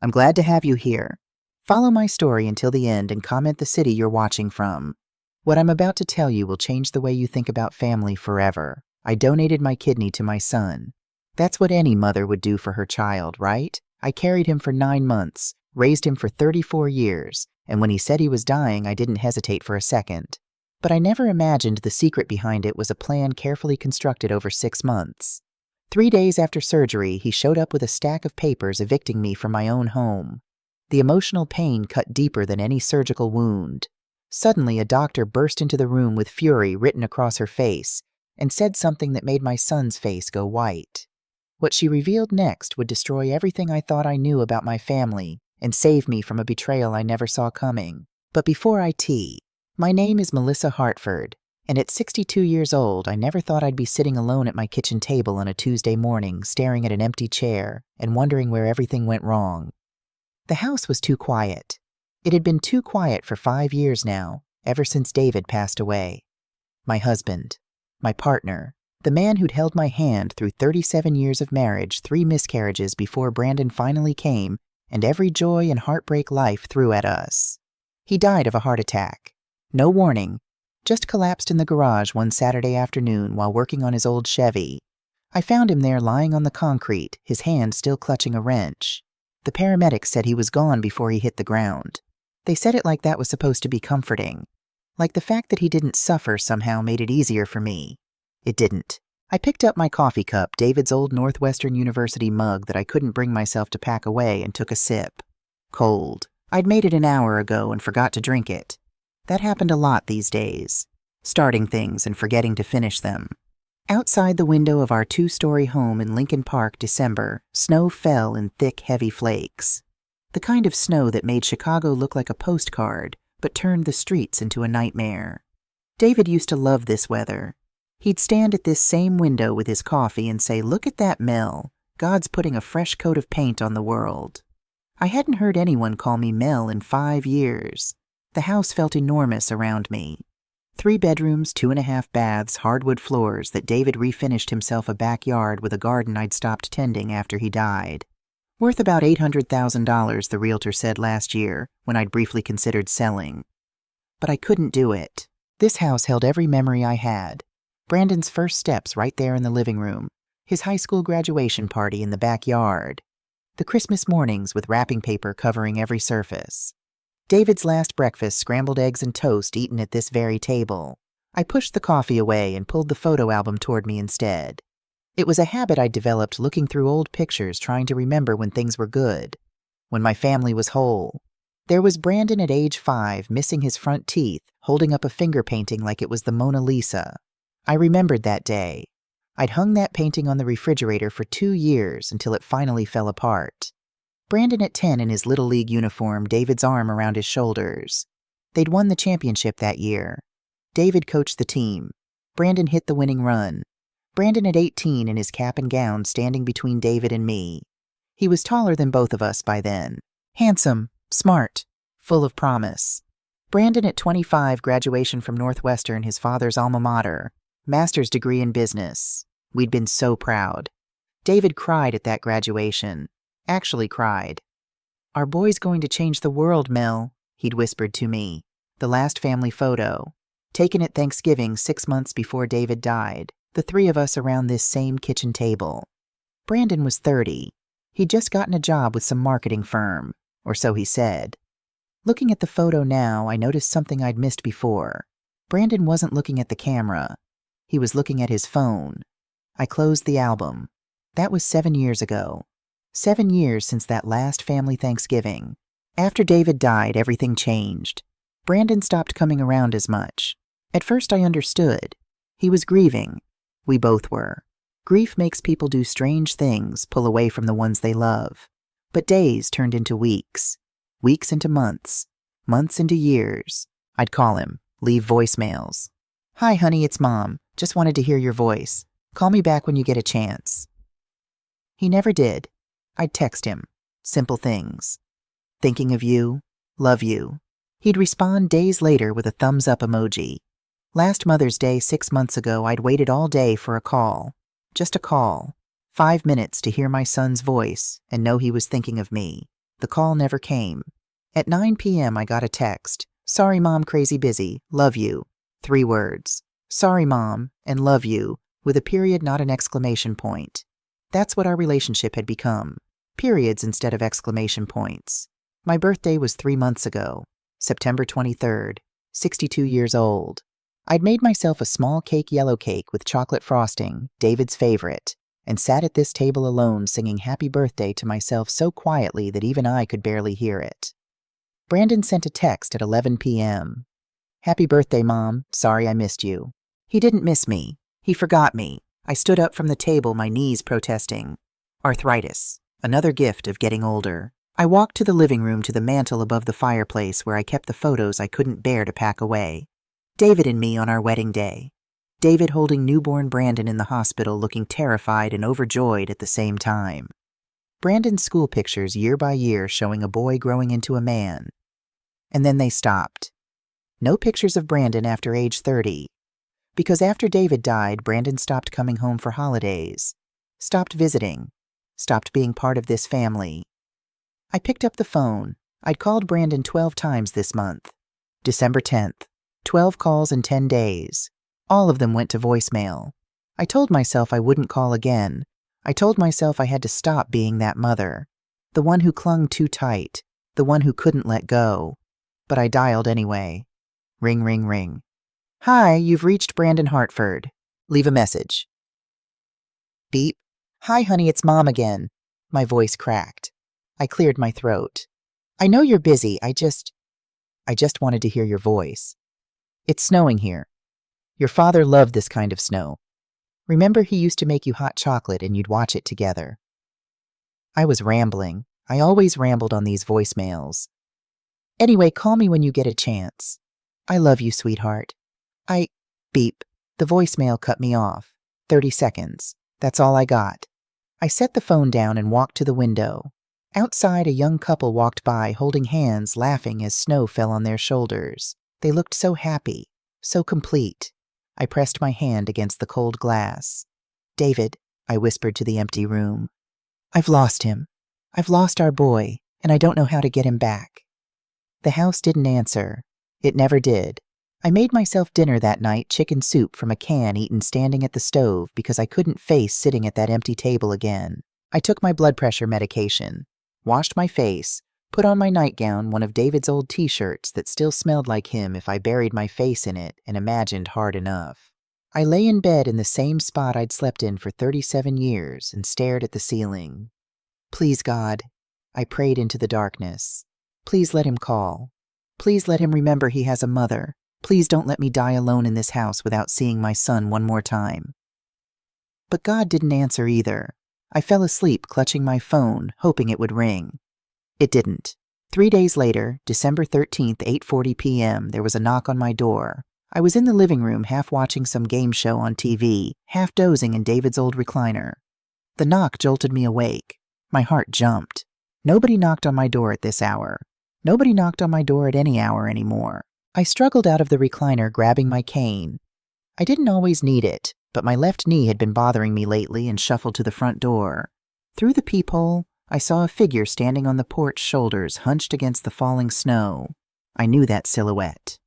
I'm glad to have you here. Follow my story until the end and comment the city you're watching from. What I'm about to tell you will change the way you think about family forever. I donated my kidney to my son. That's what any mother would do for her child, right? I carried him for 9 months, raised him for 34 years, and when he said he was dying, I didn't hesitate for a second. But I never imagined the secret behind it was a plan carefully constructed over 6 months. 3 days after surgery, he showed up with a stack of papers evicting me from my own home. The emotional pain cut deeper than any surgical wound. Suddenly, a doctor burst into the room with fury written across her face and said something that made my son's face go white. What she revealed next would destroy everything I thought I knew about my family and save me from a betrayal I never saw coming. But before my name is Melissa Hartford, and at 62 years old, I never thought I'd be sitting alone at my kitchen table on a Tuesday morning, staring at an empty chair and wondering where everything went wrong. The house was too quiet. It had been too quiet for 5 years now, ever since David passed away. My husband, my partner, the man who'd held my hand through 37 years of marriage, 3 miscarriages before Brandon finally came, and every joy and heartbreak life threw at us. He died of a heart attack. No warning, just collapsed in the garage one Saturday afternoon while working on his old Chevy. I found him there lying on the concrete, his hand still clutching a wrench. The paramedics said he was gone before he hit the ground. They said it like that was supposed to be comforting. Like the fact that he didn't suffer somehow made it easier for me. It didn't. I picked up my coffee cup, David's old Northwestern University mug that I couldn't bring myself to pack away, and took a sip. Cold. I'd made it an hour ago and forgot to drink it. That happened a lot these days. Starting things and forgetting to finish them. Outside the window of our 2-story home in Lincoln Park, December, snow fell in thick, heavy flakes. The kind of snow that made Chicago look like a postcard, but turned the streets into a nightmare. David used to love this weather. He'd stand at this same window with his coffee and say, "Look at that, Mel. God's putting a fresh coat of paint on the world." I hadn't heard anyone call me Mel in 5 years. The house felt enormous around me. 3 bedrooms, 2.5 baths, hardwood floors that David refinished himself a backyard with a garden I'd stopped tending after he died. Worth about $800,000, the realtor said last year, when I'd briefly considered selling. But I couldn't do it. This house held every memory I had. Brandon's first steps right there in the living room. His high school graduation party in the backyard. The Christmas mornings with wrapping paper covering every surface. David's last breakfast, scrambled eggs and toast eaten at this very table. I pushed the coffee away and pulled the photo album toward me instead. It was a habit I'd developed looking through old pictures, trying to remember when things were good, when my family was whole. There was Brandon at age 5, missing his front teeth, holding up a finger painting like it was the Mona Lisa. I remembered that day. I'd hung that painting on the refrigerator for 2 years until it finally fell apart. Brandon at 10 in his Little League uniform, David's arm around his shoulders. They'd won the championship that year. David coached the team. Brandon hit the winning run. Brandon at 18 in his cap and gown, standing between David and me. He was taller than both of us by then. Handsome, smart, full of promise. Brandon at 25, graduation from Northwestern, his father's alma mater. Master's degree in business. We'd been so proud. David cried at that graduation. Actually cried. "Our boy's going to change the world, Mel," he'd whispered to me. The last family photo. Taken at Thanksgiving 6 months before David died. The 3 of us around this same kitchen table. Brandon was 30. He'd just gotten a job with some marketing firm, or so he said. Looking at the photo now, I noticed something I'd missed before. Brandon wasn't looking at the camera. He was looking at his phone. I closed the album. That was 7 years ago. 7 years since that last family Thanksgiving. After David died, everything changed. Brandon stopped coming around as much. At first I understood. He was grieving. We both were. Grief makes people do strange things, pull away from the ones they love. But days turned into weeks. Weeks into months. Months into years. I'd call him, leave voicemails. "Hi, honey, it's Mom. Just wanted to hear your voice. Call me back when you get a chance." He never did. I'd text him. Simple things. "Thinking of you. Love you." He'd respond days later with a thumbs up emoji. Last Mother's Day 6 months ago, I'd waited all day for a call. Just a call. 5 minutes to hear my son's voice and know he was thinking of me. The call never came. At 9 p.m. I got a text. "Sorry, Mom, crazy busy. Love you." 3 words. "Sorry, Mom," and "love you," with a period, not an exclamation point. That's what our relationship had become. Periods instead of exclamation points. My birthday was 3 months ago, September 23rd, 62 years old. I'd made myself a small yellow cake with chocolate frosting, David's favorite, and sat at this table alone singing happy birthday to myself so quietly that even I could barely hear it. Brandon sent a text at 11 p.m. "Happy birthday, Mom. Sorry I missed you." He didn't miss me. He forgot me. I stood up from the table, my knees protesting. Arthritis. Another gift of getting older. I walked to the living room, to the mantel above the fireplace where I kept the photos I couldn't bear to pack away. David and me on our wedding day. David holding newborn Brandon in the hospital, looking terrified and overjoyed at the same time. Brandon's school pictures year by year showing a boy growing into a man. And then they stopped. No pictures of Brandon after age 30. Because after David died, Brandon stopped coming home for holidays. Stopped visiting. Stopped being part of this family. I picked up the phone. I'd called Brandon 12 times this month. December 10th. 12 calls in 10 days. All of them went to voicemail. I told myself I wouldn't call again. I told myself I had to stop being that mother. The one who clung too tight. The one who couldn't let go. But I dialed anyway. Ring, ring, ring. "Hi, you've reached Brandon Hartford. Leave a message." Beep. "Hi, honey, it's Mom again." My voice cracked. I cleared my throat. "I know you're busy. I just wanted to hear your voice. It's snowing here. Your father loved this kind of snow. Remember, he used to make you hot chocolate and you'd watch it together." I was rambling. I always rambled on these voicemails. "Anyway, call me when you get a chance. I love you, sweetheart. Beep. The voicemail cut me off. 30 seconds. That's all I got. I set the phone down and walked to the window. Outside, a young couple walked by, holding hands, laughing as snow fell on their shoulders. They looked so happy, so complete. I pressed my hand against the cold glass. "David," I whispered to the empty room. "I've lost him. I've lost our boy, and I don't know how to get him back." The house didn't answer. It never did. I made myself dinner that night, chicken soup from a can eaten standing at the stove because I couldn't face sitting at that empty table again. I took my blood pressure medication, washed my face, put on my nightgown, one of David's old t-shirts that still smelled like him if I buried my face in it and imagined hard enough. I lay in bed in the same spot I'd slept in for 37 years and stared at the ceiling. "Please, God," I prayed into the darkness. "Please let him call. Please let him remember he has a mother. Please don't let me die alone in this house without seeing my son one more time." But God didn't answer either. I fell asleep clutching my phone, hoping it would ring. It didn't. 3 days later, December 13th, 8:40 p.m., there was a knock on my door. I was in the living room, half watching some game show on TV, half dozing in David's old recliner. The knock jolted me awake. My heart jumped. Nobody knocked on my door at this hour. Nobody knocked on my door at any hour anymore. I struggled out of the recliner, grabbing my cane. I didn't always need it, but my left knee had been bothering me lately, and shuffled to the front door. Through the peephole, I saw a figure standing on the porch, shoulders hunched against the falling snow. I knew that silhouette.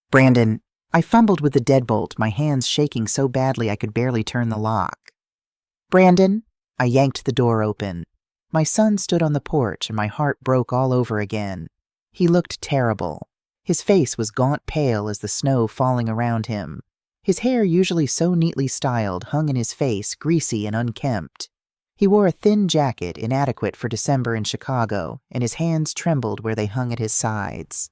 "Brandon." I fumbled with the deadbolt, my hands shaking so badly I could barely turn the lock. "Brandon." I yanked the door open. My son stood on the porch, and my heart broke all over again. He looked terrible. His face was gaunt pale as the snow falling around him. His hair, usually so neatly styled, hung in his face, greasy and unkempt. He wore a thin jacket, inadequate for December in Chicago, and his hands trembled where they hung at his sides.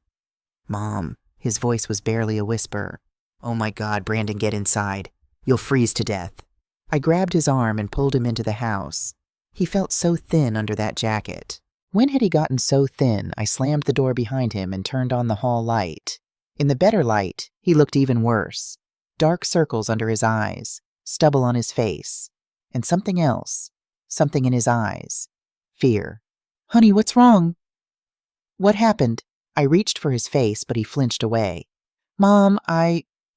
"Mom," his voice was barely a whisper. "Oh my God, Brandon, get inside. You'll freeze to death." I grabbed his arm and pulled him into the house. He felt so thin under that jacket. When had he gotten so thin? I slammed the door behind him and turned on the hall light. In the better light, he looked even worse. Dark circles under his eyes, stubble on his face, and something else, something in his eyes. Fear. "Honey, what's wrong?" "What happened?" I reached for his face, but he flinched away. "Mom,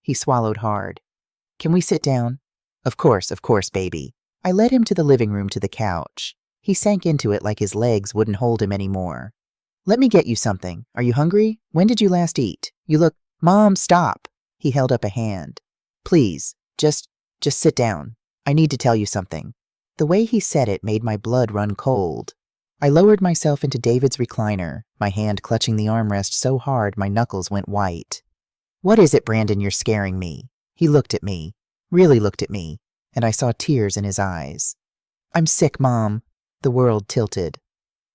He swallowed hard. "Can we sit down?" Of course, baby." I led him to the living room, to the couch. He sank into it like his legs wouldn't hold him anymore. Let me get you something. Are you hungry? When did you last eat? You look— Mom, stop! He held up a hand. Please, just sit down. I need to tell you something. The way he said it made my blood run cold. I lowered myself into David's recliner, my hand clutching the armrest so hard my knuckles went white. What is it, Brandon, you're scaring me? He looked at me, really looked at me, and I saw tears in his eyes. I'm sick, Mom. The world tilted.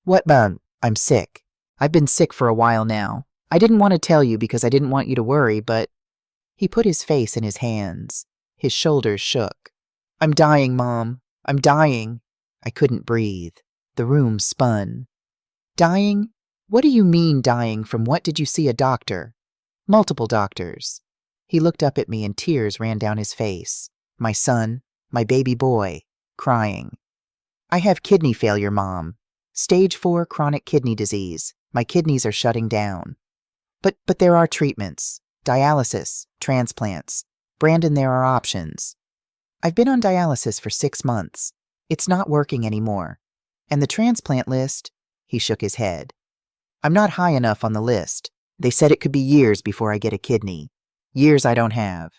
What, Mom? I'm sick. I've been sick for a while now. I didn't want to tell you because I didn't want you to worry, but— He put his face in his hands. His shoulders shook. I'm dying, Mom. I'm dying. I couldn't breathe. The room spun. Dying? What do you mean dying? From what did you see a doctor? Multiple doctors. He looked up at me and tears ran down his face. My son, my baby boy, crying. I have kidney failure, Mom. Stage 4 chronic kidney disease. My kidneys are shutting down. But there are treatments. Dialysis, transplants. Brandon, there are options. I've been on dialysis for 6 months. It's not working anymore. And the transplant list— He shook his head. I'm not high enough on the list. They said it could be years before I get a kidney. Years I don't have.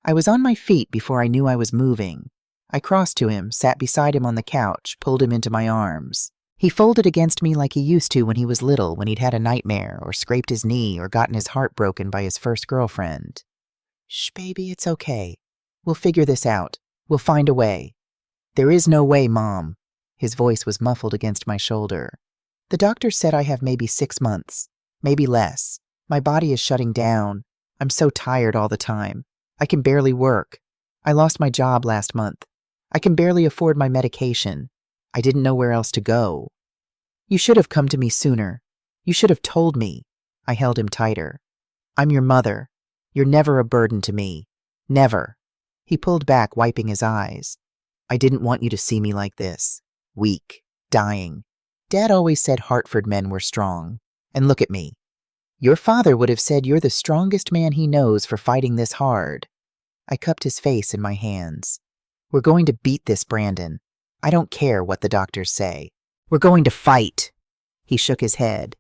I was on my feet before I knew I was moving. I crossed to him, sat beside him on the couch, pulled him into my arms. He folded against me like he used to when he was little, when he'd had a nightmare or scraped his knee or gotten his heart broken by his first girlfriend. Shh, baby, it's okay. We'll figure this out. We'll find a way. There is no way, Mom. His voice was muffled against my shoulder. The doctor said I have maybe 6 months, maybe less. My body is shutting down. I'm so tired all the time. I can barely work. I lost my job last month. I can barely afford my medication. I didn't know where else to go. You should have come to me sooner. You should have told me. I held him tighter. I'm your mother. You're never a burden to me. Never. He pulled back, wiping his eyes. I didn't want you to see me like this. Weak. Dying. Dad always said Hartford men were strong. And look at me. Your father would have said you're the strongest man he knows for fighting this hard. I cupped his face in my hands. We're going to beat this, Brandon. I don't care what the doctors say. We're going to fight. He shook his head.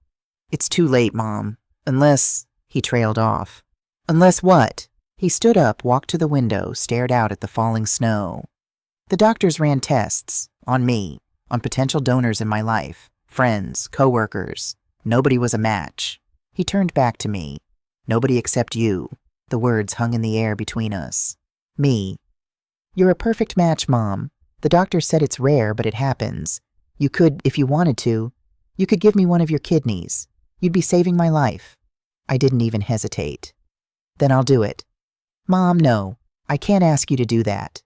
It's too late, Mom. Unless— He trailed off. Unless what? He stood up, walked to the window, stared out at the falling snow. The doctors ran tests. On me. On potential donors in my life. Friends. Co-workers. Nobody was a match. He turned back to me. Nobody except you. The words hung in the air between us. Me. You're a perfect match, Mom. The doctor said it's rare, but it happens. You could, if you wanted to, you could give me one of your kidneys. You'd be saving my life. I didn't even hesitate. Then I'll do it. Mom, no. I can't ask you to do that.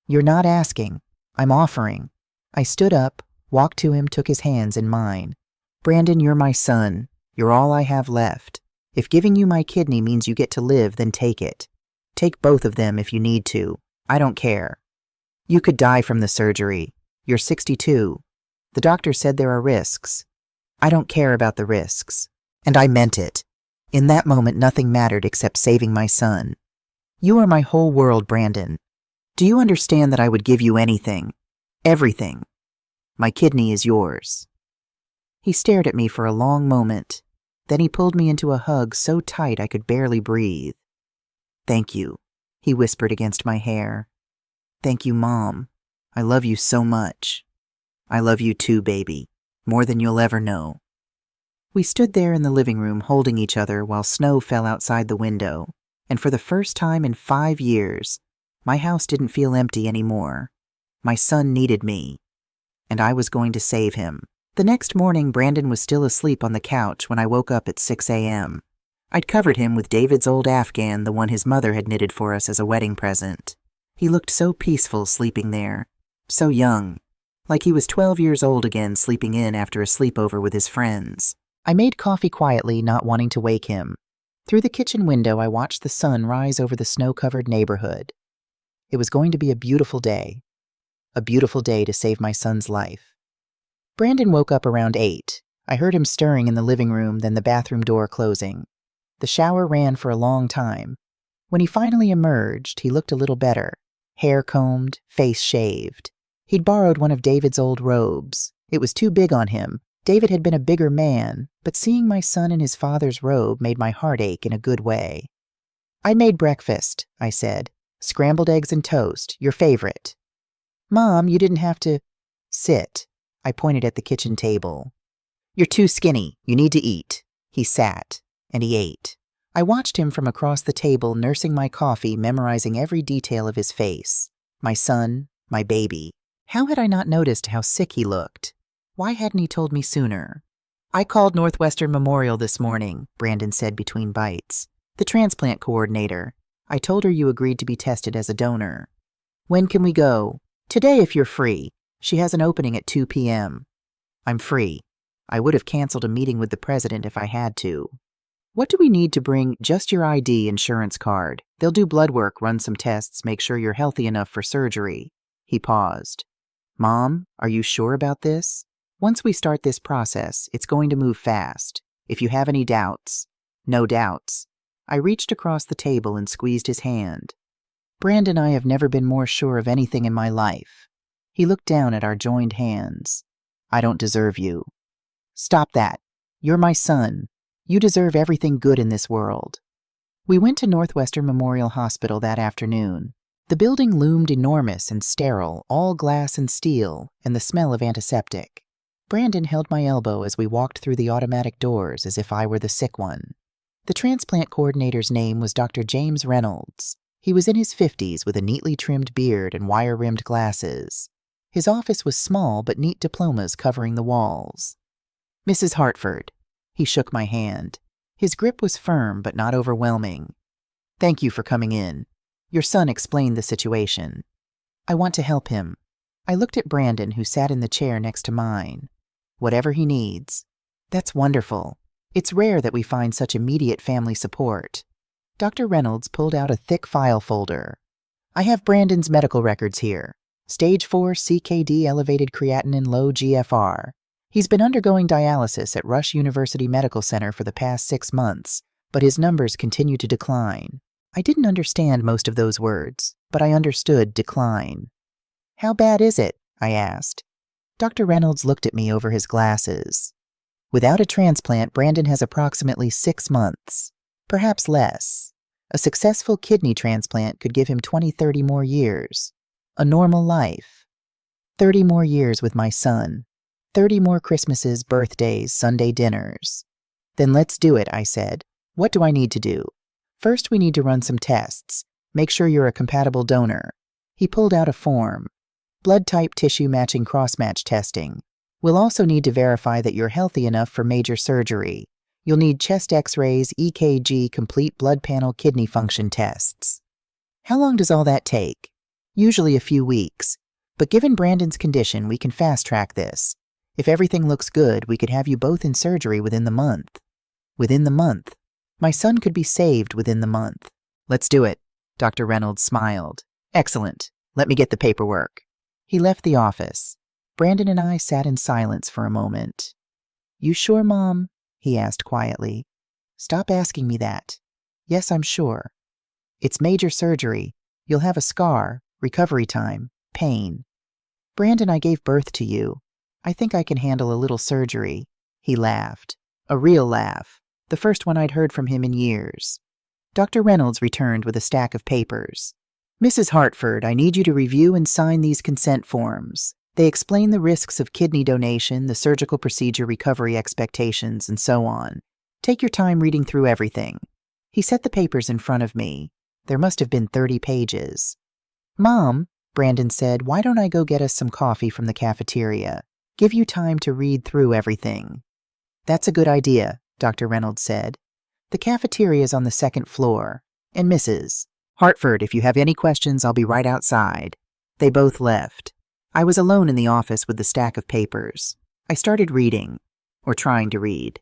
You're not asking. I'm offering. I stood up, walked to him, took his hands in mine. Brandon, you're my son. You're all I have left. If giving you my kidney means you get to live, then take it. Take both of them if you need to. I don't care. You could die from the surgery. You're 62. The doctor said there are risks. I don't care about the risks. And I meant it. In that moment, nothing mattered except saving my son. You are my whole world, Brandon. Do you understand that I would give you anything? Everything. My kidney is yours. He stared at me for a long moment. Then he pulled me into a hug so tight I could barely breathe. Thank you, he whispered against my hair. Thank you, Mom. I love you so much. I love you too, baby. More than you'll ever know. We stood there in the living room holding each other while snow fell outside the window, and for the first time in 5 years, my house didn't feel empty anymore. My son needed me, and I was going to save him. The next morning, Brandon was still asleep on the couch when I woke up at 6 a.m. I'd covered him with David's old Afghan, the one his mother had knitted for us as a wedding present. He looked so peaceful sleeping there, so young, like he was 12 years old again, sleeping in after a sleepover with his friends. I made coffee quietly, not wanting to wake him. Through the kitchen window, I watched the sun rise over the snow-covered neighborhood. It was going to be a beautiful day to save my son's life. Brandon woke up around 8. I heard him stirring in the living room, then the bathroom door closing. The shower ran for a long time. When he finally emerged, he looked a little better. Hair combed, face shaved. He'd borrowed one of David's old robes. It was too big on him. David had been a bigger man, but seeing my son in his father's robe made my heart ache in a good way. "I made breakfast," I said. "Scrambled eggs and toast, your favorite." "Mom, you didn't have to—" "Sit." I pointed at the kitchen table. "You're too skinny. You need to eat." He sat, and he ate. I watched him from across the table, nursing my coffee, memorizing every detail of his face. My son, my baby. How had I not noticed how sick he looked? Why hadn't he told me sooner? "I called Northwestern Memorial this morning," Brandon said between bites. "The transplant coordinator. I told her you agreed to be tested as a donor." "When can we go?" "Today if you're free. She has an opening at 2 p.m. "I'm free. I would have canceled a meeting with the president if I had to." "What do we need to bring?" "Just your ID, insurance card. They'll do blood work, run some tests, make sure you're healthy enough for surgery." He paused. "Mom, are you sure about this? Once we start this process, it's going to move fast. If you have any doubts—" "No doubts." I reached across the table and squeezed his hand. "Brandon and I have never been more sure of anything in my life." He looked down at our joined hands. "I don't deserve you." "Stop that. You're my son. You deserve everything good in this world." We went to Northwestern Memorial Hospital that afternoon. The building loomed enormous and sterile, all glass and steel, and the smell of antiseptic. Brandon held my elbow as we walked through the automatic doors as if I were the sick one. The transplant coordinator's name was Dr. James Reynolds. He was in his 50s with a neatly trimmed beard and wire-rimmed glasses. His office was small but neat diplomas covering the walls. "Mrs. Hartford." He shook my hand. His grip was firm but not overwhelming. "Thank you for coming in. Your son explained the situation." "I want to help him." I looked at Brandon, who sat in the chair next to mine. "Whatever he needs." "That's wonderful. It's rare that we find such immediate family support." Dr. Reynolds pulled out a thick file folder. "I have Brandon's medical records here. Stage 4 CKD, elevated creatinine, low GFR. He's been undergoing dialysis at Rush University Medical Center for the past 6 months, but his numbers continue to decline." I didn't understand most of those words, but I understood decline. "How bad is it?" I asked. Dr. Reynolds looked at me over his glasses. "Without a transplant, Brandon has approximately 6 months, perhaps less. A successful kidney transplant could give him 20-30 more years. A normal life. 30 more years with my son. 30 more Christmases, birthdays, Sunday dinners." "Then let's do it," I said. "What do I need to do?" "First, we need to run some tests. Make sure you're a compatible donor." He pulled out a form. "Blood type, tissue matching, cross-match testing. We'll also need to verify that you're healthy enough for major surgery. You'll need chest x-rays, EKG, complete blood panel, kidney function tests." "How long does all that take?" "Usually a few weeks. But given Brandon's condition, we can fast-track this. If everything looks good, we could have you both in surgery within the month." "Within the month?" "My son could be saved within the month." "Let's do it." Dr. Reynolds smiled. "Excellent. Let me get the paperwork." He left the office. Brandon and I sat in silence for a moment. "You sure, Mom?" he asked quietly. "Stop asking me that." "Yes, I'm sure." "It's major surgery. You'll have a scar, recovery time, pain." "Brandon, I gave birth to you. I think I can handle a little surgery." He laughed. A real laugh. The first one I'd heard from him in years. Dr. Reynolds returned with a stack of papers. "Mrs. Hartford, I need you to review and sign these consent forms. They explain the risks of kidney donation, the surgical procedure, recovery expectations, and so on. Take your time reading through everything." He set the papers in front of me. There must have been 30 pages. "Mom," Brandon said, "why don't I go get us some coffee from the cafeteria? Give you time to read through everything." "That's a good idea," Dr. Reynolds said. "The cafeteria is on the 2nd floor. And Mrs. Hartford, if you have any questions, I'll be right outside." They both left. I was alone in the office with the stack of papers. I started reading, or trying to read.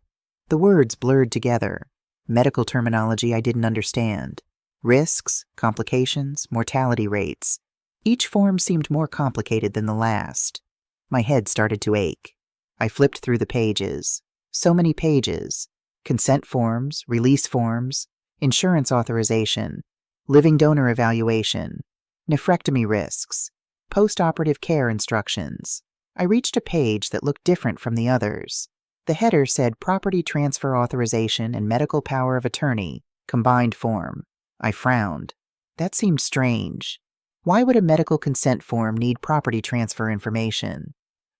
The words blurred together. Medical terminology I didn't understand. Risks, complications, mortality rates. Each form seemed more complicated than the last. My head started to ache. I flipped through the pages. So many pages. Consent forms, release forms, insurance authorization, living donor evaluation, nephrectomy risks, Post-operative care instructions. I reached a page that looked different from the others. The header said property transfer authorization and medical power of attorney, combined form. I frowned. That seemed strange. Why would a medical consent form need property transfer information?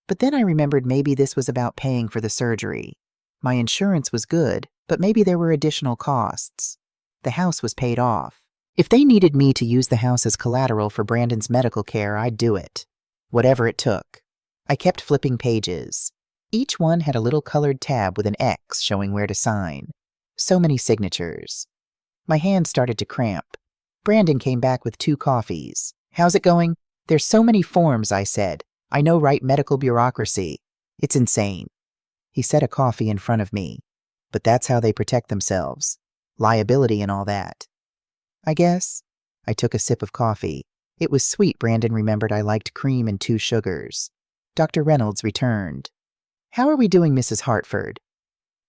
But then I remembered maybe this was about paying for the surgery. My insurance was good, but maybe there were additional costs. The house was paid off. If they needed me to use the house as collateral for Brandon's medical care, I'd do it. Whatever it took. I kept flipping pages. Each one had a little colored tab with an X showing where to sign. So many signatures. My hand started to cramp. Brandon came back with 2 coffees. How's it going? There's so many forms, I said. I know, right? Medical bureaucracy. It's insane. He set a coffee in front of me. But that's how they protect themselves. Liability and all that. I guess. I took a sip of coffee. It was sweet. Brandon remembered I liked cream and 2 sugars. Dr. Reynolds returned. How are we doing, Mrs. Hartford?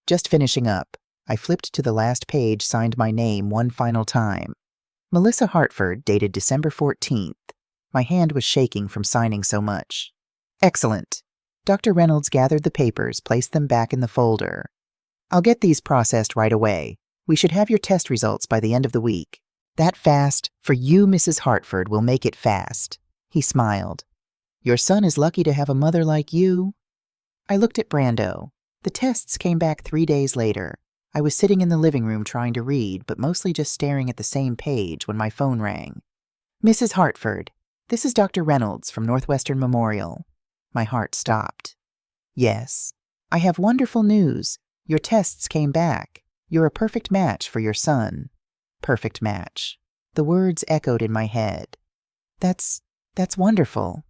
Just finishing up. I flipped to the last page, signed my name one final time. Melissa Hartford, dated December 14th. My hand was shaking from signing so much. Excellent. Dr. Reynolds gathered the papers, placed them back in the folder. I'll get these processed right away. We should have your test results by the end of the week. That fast, for you, Mrs. Hartford, will make it fast. He smiled. Your son is lucky to have a mother like you. I looked at Brando. The tests came back 3 days later. I was sitting in the living room trying to read, but mostly just staring at the same page when my phone rang. Mrs. Hartford, this is Dr. Reynolds from Northwestern Memorial. My heart stopped. Yes. I have wonderful news. Your tests came back. You're a perfect match for your son. Perfect match. The words echoed in my head. That's wonderful.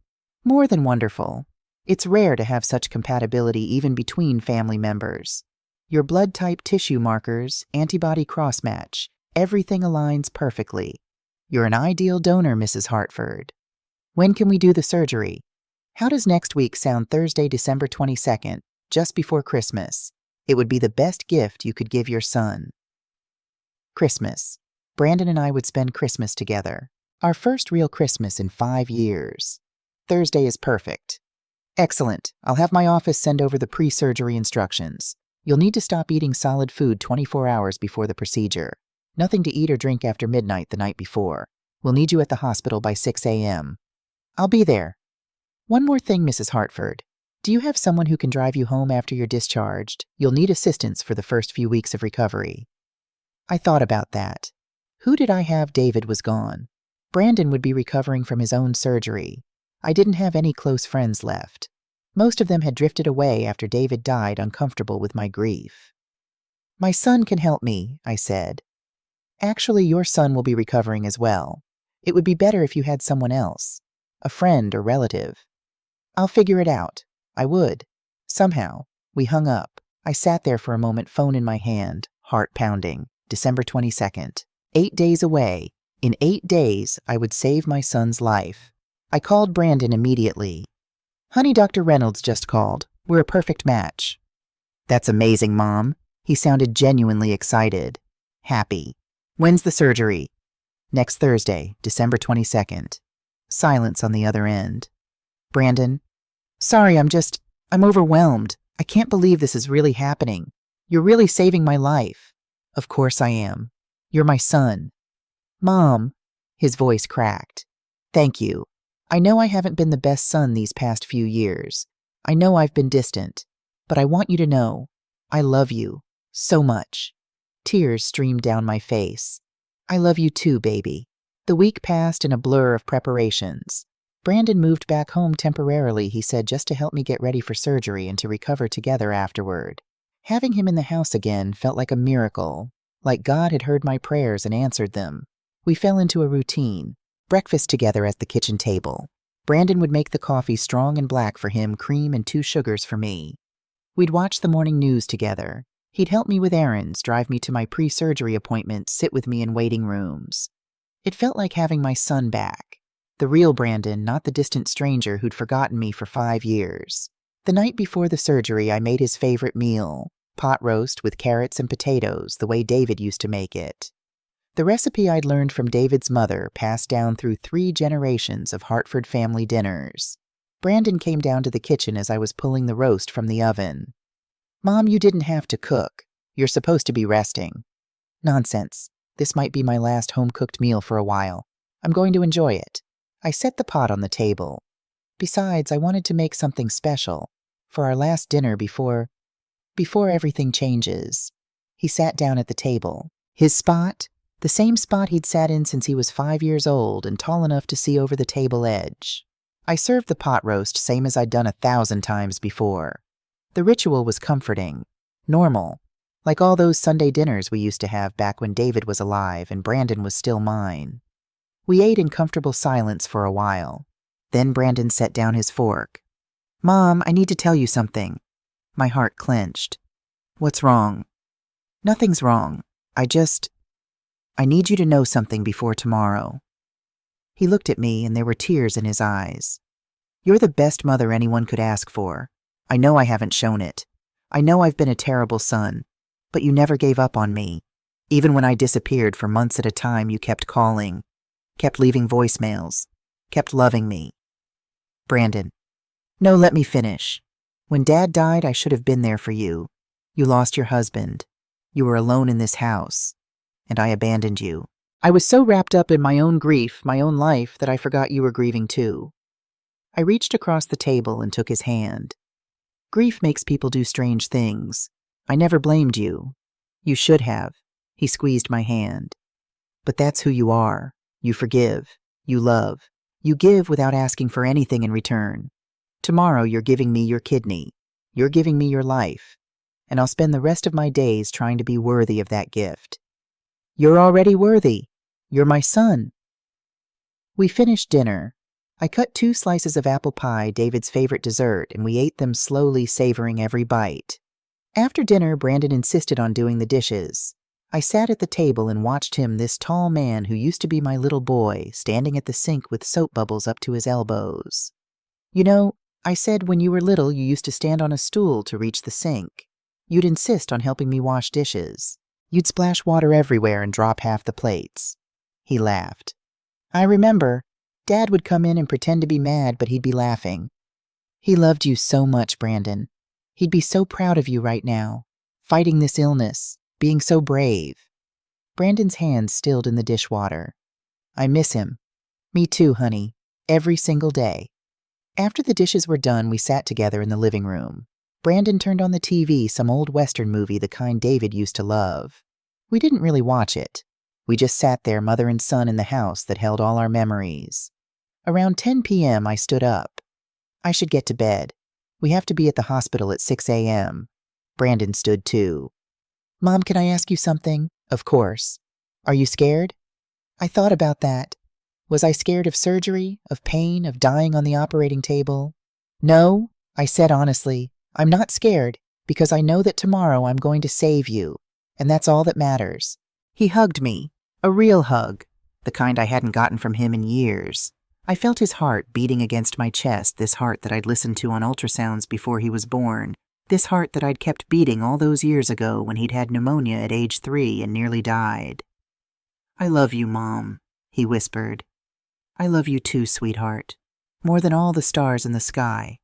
More than wonderful. It's rare to have such compatibility even between family members. Your blood type, tissue markers, antibody crossmatch, everything aligns perfectly. You're an ideal donor, Mrs. Hartford. When can we do the surgery? How does next week sound? Thursday, December 22nd, just before Christmas. It would be the best gift you could give your son. Christmas. Brandon and I would spend Christmas together. Our first real Christmas in 5 years. Thursday is perfect. Excellent. I'll have my office send over the pre-surgery instructions. You'll need to stop eating solid food 24 hours before the procedure. Nothing to eat or drink after midnight the night before. We'll need you at the hospital by 6 a.m. I'll be there. One more thing, Mrs. Hartford. Do you have someone who can drive you home after you're discharged? You'll need assistance for the first few weeks of recovery. I thought about that. Who did I have? David was gone. Brandon would be recovering from his own surgery. I didn't have any close friends left. Most of them had drifted away after David died, uncomfortable with my grief. My son can help me, I said. Actually, your son will be recovering as well. It would be better if you had someone else, a friend or relative. I'll figure it out. I would. Somehow, we hung up. I sat there for a moment, phone in my hand, heart pounding. December 22nd. 8 days away. In 8 days, I would save my son's life. I called Brandon immediately. Honey, Dr. Reynolds just called. We're a perfect match. That's amazing, Mom. He sounded genuinely excited. Happy. When's the surgery? Next Thursday, December 22nd. Silence on the other end. Brandon. Sorry, I'm overwhelmed. I can't believe this is really happening. You're really saving my life. Of course I am. You're my son. Mom. His voice cracked. Thank you. I know I haven't been the best son these past few years. I know I've been distant. But I want you to know, I love you so much. Tears streamed down my face. I love you too, baby. The week passed in a blur of preparations. Brandon moved back home temporarily, he said, just to help me get ready for surgery and to recover together afterward. Having him in the house again felt like a miracle, like God had heard my prayers and answered them. We fell into a routine. Breakfast together at the kitchen table. Brandon would make the coffee strong and black for him, cream and 2 sugars for me. We'd watch the morning news together. He'd help me with errands, drive me to my pre-surgery appointments, sit with me in waiting rooms. It felt like having my son back. The real Brandon, not the distant stranger who'd forgotten me for 5 years. The night before the surgery, I made his favorite meal, pot roast with carrots and potatoes, the way David used to make it. The recipe I'd learned from David's mother passed down through 3 generations of Hartford family dinners. Brandon came down to the kitchen as I was pulling the roast from the oven. "Mom, you didn't have to cook. You're supposed to be resting." "Nonsense. This might be my last home-cooked meal for a while. I'm going to enjoy it." I set the pot on the table. Besides, I wanted to make something special for our last dinner before everything changes. He sat down at the table. His spot, the same spot he'd sat in since he was 5 years old and tall enough to see over the table edge. I served the pot roast same as I'd done 1,000 times before. The ritual was comforting, normal, like all those Sunday dinners we used to have back when David was alive and Brandon was still mine. We ate in comfortable silence for a while. Then Brandon set down his fork. "Mom, I need to tell you something." My heart clenched. "What's wrong?" "Nothing's wrong. I need you to know something before tomorrow." He looked at me and there were tears in his eyes. "You're the best mother anyone could ask for. I know I haven't shown it. I know I've been a terrible son, but you never gave up on me. Even when I disappeared for months at a time, you kept calling, kept leaving voicemails, kept loving me." "Brandon." "No, let me finish. When Dad died, I should have been there for you. You lost your husband. You were alone in this house. And I abandoned you. I was so wrapped up in my own grief, my own life, that I forgot you were grieving too." I reached across the table and took his hand. "Grief makes people do strange things. I never blamed you. You should have." He squeezed my hand. "But that's who you are. You forgive. You love. You give without asking for anything in return. Tomorrow you're giving me your kidney. You're giving me your life. And I'll spend the rest of my days trying to be worthy of that gift." "You're already worthy. You're my son." We finished dinner. I cut 2 slices of apple pie, David's favorite dessert, and we ate them slowly, savoring every bite. After dinner, Brandon insisted on doing the dishes. I sat at the table and watched him, this tall man who used to be my little boy, standing at the sink with soap bubbles up to his elbows. "You know," I said, "when you were little, you used to stand on a stool to reach the sink. You'd insist on helping me wash dishes. You'd splash water everywhere and drop half the plates." He laughed. "I remember. Dad would come in and pretend to be mad, but he'd be laughing. He loved you so much, Brandon. He'd be so proud of you right now, fighting this illness, being so brave." Brandon's hands stilled in the dishwater. "I miss him." "Me too, honey. Every single day." After the dishes were done, we sat together in the living room. Brandon turned on the TV, some old Western movie, the kind David used to love. We didn't really watch it. We just sat there, mother and son, in the house that held all our memories. Around 10 p.m., I stood up. "I should get to bed. We have to be at the hospital at 6 a.m. Brandon stood too. "Mom, can I ask you something?" "Of course." "Are you scared?" I thought about that. Was I scared of surgery, of pain, of dying on the operating table? "No," I said honestly. "I'm not scared, because I know that tomorrow I'm going to save you, and that's all that matters." He hugged me, a real hug, the kind I hadn't gotten from him in years. I felt his heart beating against my chest, this heart that I'd listened to on ultrasounds before he was born, this heart that I'd kept beating all those years ago when he'd had pneumonia at age 3 and nearly died. "I love you, Mom," he whispered. "I love you too, sweetheart, more than all the stars in the sky."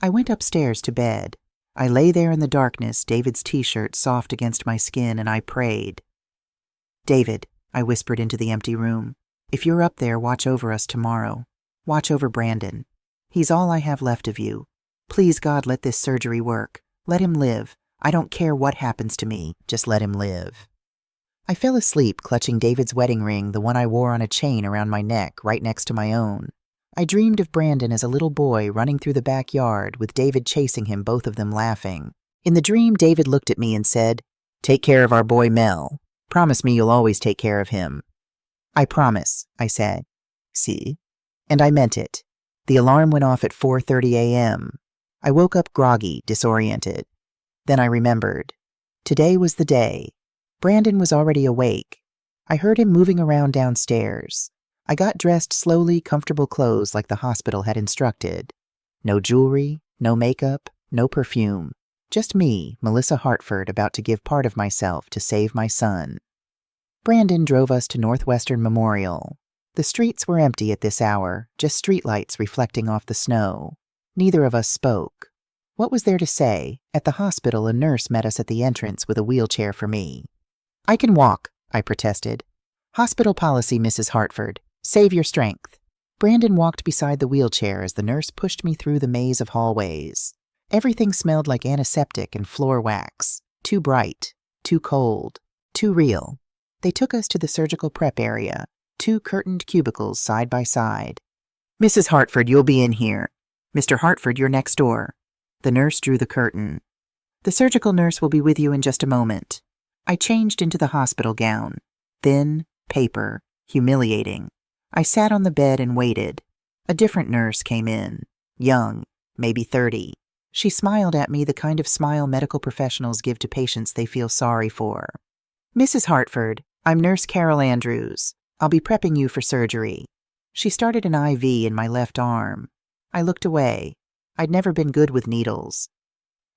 I went upstairs to bed. I lay there in the darkness, David's t-shirt soft against my skin, and I prayed. "David," I whispered into the empty room, "if you're up there, watch over us tomorrow. Watch over Brandon. He's all I have left of you. Please, God, let this surgery work. Let him live. I don't care what happens to me. Just let him live." I fell asleep clutching David's wedding ring, the one I wore on a chain around my neck, right next to my own. I dreamed of Brandon as a little boy running through the backyard with David chasing him, both of them laughing. In the dream, David looked at me and said, "Take care of our boy Mel. Promise me you'll always take care of him." "I promise," I said. "See?" And I meant it. The alarm went off at 4:30 a.m. I woke up groggy, disoriented. Then I remembered. Today was the day. Brandon was already awake. I heard him moving around downstairs. I got dressed slowly, comfortable clothes like the hospital had instructed. No jewelry, no makeup, no perfume. Just me, Melissa Hartford, about to give part of myself to save my son. Brandon drove us to Northwestern Memorial. The streets were empty at this hour, just streetlights reflecting off the snow. Neither of us spoke. What was there to say? At the hospital, a nurse met us at the entrance with a wheelchair for me. "I can walk," I protested. "Hospital policy, Mrs. Hartford. Save your strength." Brandon walked beside the wheelchair as the nurse pushed me through the maze of hallways. Everything smelled like antiseptic and floor wax. Too bright, too cold, too real. They took us to the surgical prep area, 2 curtained cubicles side by side. "Mrs. Hartford, you'll be in here. Mr. Hartford, you're next door." The nurse drew the curtain. "The surgical nurse will be with you in just a moment." I changed into the hospital gown. Thin, paper, humiliating. I sat on the bed and waited. A different nurse came in. Young, maybe 30. She smiled at me the kind of smile medical professionals give to patients they feel sorry for. "Mrs. Hartford, I'm Nurse Carol Andrews. I'll be prepping you for surgery." She started an IV in my left arm. I looked away. I'd never been good with needles.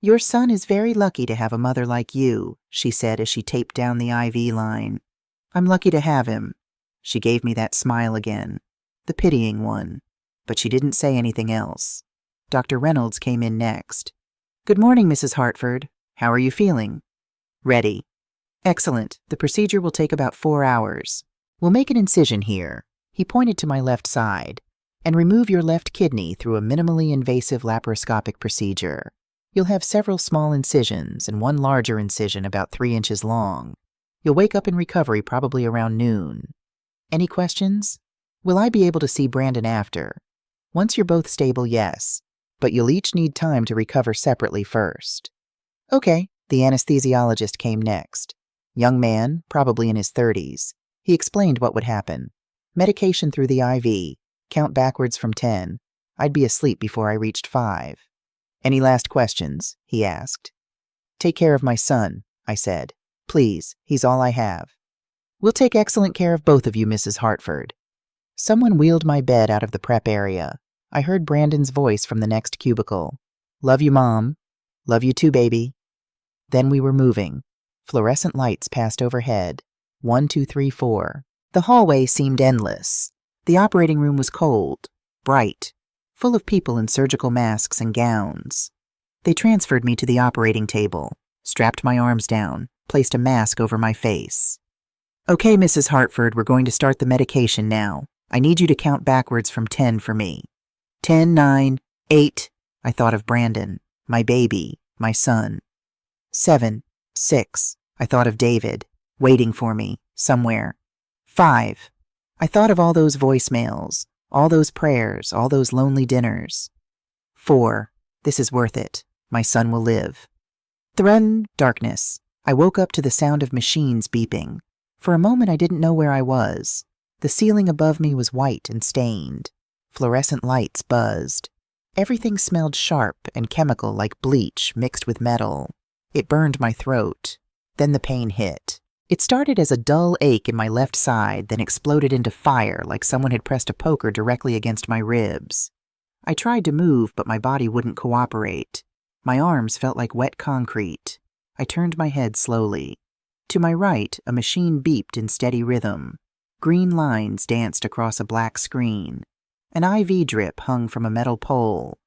"Your son is very lucky to have a mother like you," she said as she taped down the IV line. "I'm lucky to have him." She gave me that smile again, the pitying one, but she didn't say anything else. Dr. Reynolds came in next. "Good morning, Mrs. Hartford. How are you feeling?" "Ready." "Excellent. The procedure will take about 4 hours. We'll make an incision here." He pointed to my left side. "And remove your left kidney through a minimally invasive laparoscopic procedure. You'll have several small incisions and one larger incision about 3 inches long. You'll wake up in recovery probably around noon. Any questions? Will I be able to see Brandon after? Once you're both stable, yes, but you'll each need time to recover separately first." "Okay." The anesthesiologist came next. Young man, probably in his 30s. He explained what would happen. Medication through the IV. Count backwards from 10. I'd be asleep before I reached 5. "Any last questions?" he asked. "Take care of my son," I said. "Please, he's all I have." "We'll take excellent care of both of you, Mrs. Hartford." Someone wheeled my bed out of the prep area. I heard Brandon's voice from the next cubicle. "Love you, Mom." "Love you too, baby." Then we were moving. Fluorescent lights passed overhead. 1, 2, 3, 4. The hallway seemed endless. The operating room was cold, bright, full of people in surgical masks and gowns. They transferred me to the operating table, strapped my arms down, placed a mask over my face. "Okay, Mrs. Hartford, we're going to start the medication now. I need you to count backwards from 10 for me." 10, 9, 8. I thought of Brandon, my baby, my son. 7, 6. I thought of David, waiting for me, somewhere. 5. I thought of all those voicemails, all those prayers, all those lonely dinners. 4. This is worth it. My son will live. Thrun, darkness. I woke up to the sound of machines beeping. For a moment I didn't know where I was. The ceiling above me was white and stained. Fluorescent lights buzzed. Everything smelled sharp and chemical like bleach mixed with metal. It burned my throat. Then the pain hit. It started as a dull ache in my left side, then exploded into fire like someone had pressed a poker directly against my ribs. I tried to move, but my body wouldn't cooperate. My arms felt like wet concrete. I turned my head slowly. To my right, a machine beeped in steady rhythm. Green lines danced across a black screen. An IV drip hung from a metal pole.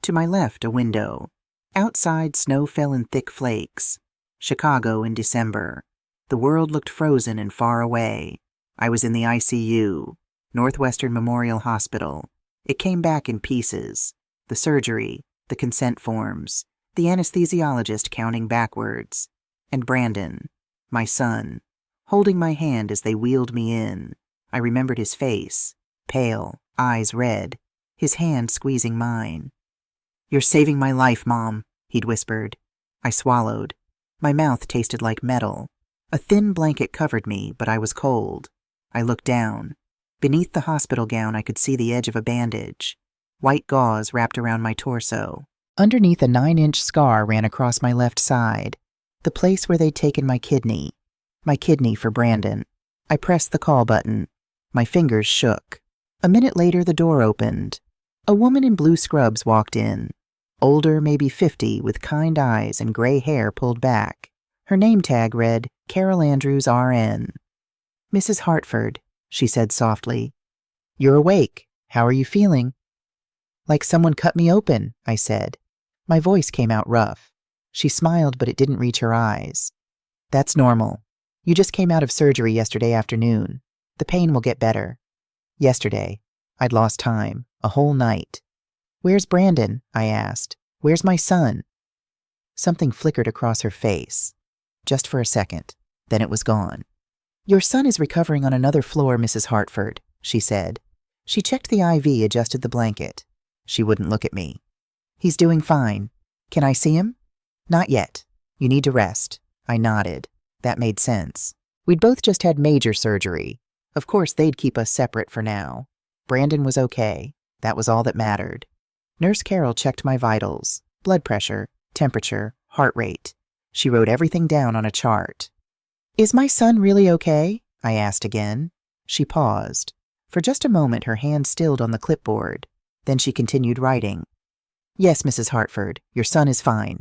To my left, a window. Outside, snow fell in thick flakes. Chicago in December. The world looked frozen and far away. I was in the ICU, Northwestern Memorial Hospital. It came back in pieces. The surgery, the consent forms, the anesthesiologist counting backwards, and Brandon, my son, holding my hand as they wheeled me in. I remembered his face, pale, eyes red, his hand squeezing mine. "You're saving my life, Mom," he'd whispered. I swallowed. My mouth tasted like metal. A thin blanket covered me, but I was cold. I looked down. Beneath the hospital gown, I could see the edge of a bandage. White gauze wrapped around my torso. Underneath, a 9-inch scar ran across my left side, the place where they'd taken my kidney for Brandon. I pressed the call button. My fingers shook. A minute later, the door opened. A woman in blue scrubs walked in. Older, maybe 50, with kind eyes and gray hair pulled back. Her name tag read, Carol Andrews, RN. Mrs. Hartford, she said softly. You're awake. How are you feeling? Like someone cut me open, I said. My voice came out rough. She smiled, but it didn't reach her eyes. That's normal. You just came out of surgery yesterday afternoon. The pain will get better. Yesterday, I'd lost time, a whole night. Where's Brandon? I asked. Where's my son? Something flickered across her face. Just for a second. Then it was gone. Your son is recovering on another floor, Mrs. Hartford, she said. She checked the IV, adjusted the blanket. She wouldn't look at me. He's doing fine. Can I see him? Not yet. You need to rest. I nodded. That made sense. We'd both just had major surgery. Of course, they'd keep us separate for now. Brandon was okay. That was all that mattered. Nurse Carol checked my vitals, blood pressure, temperature, heart rate. She wrote everything down on a chart. Is my son really okay? I asked again. She paused. For just a moment, her hand stilled on the clipboard. Then she continued writing. Yes, Mrs. Hartford, your son is fine.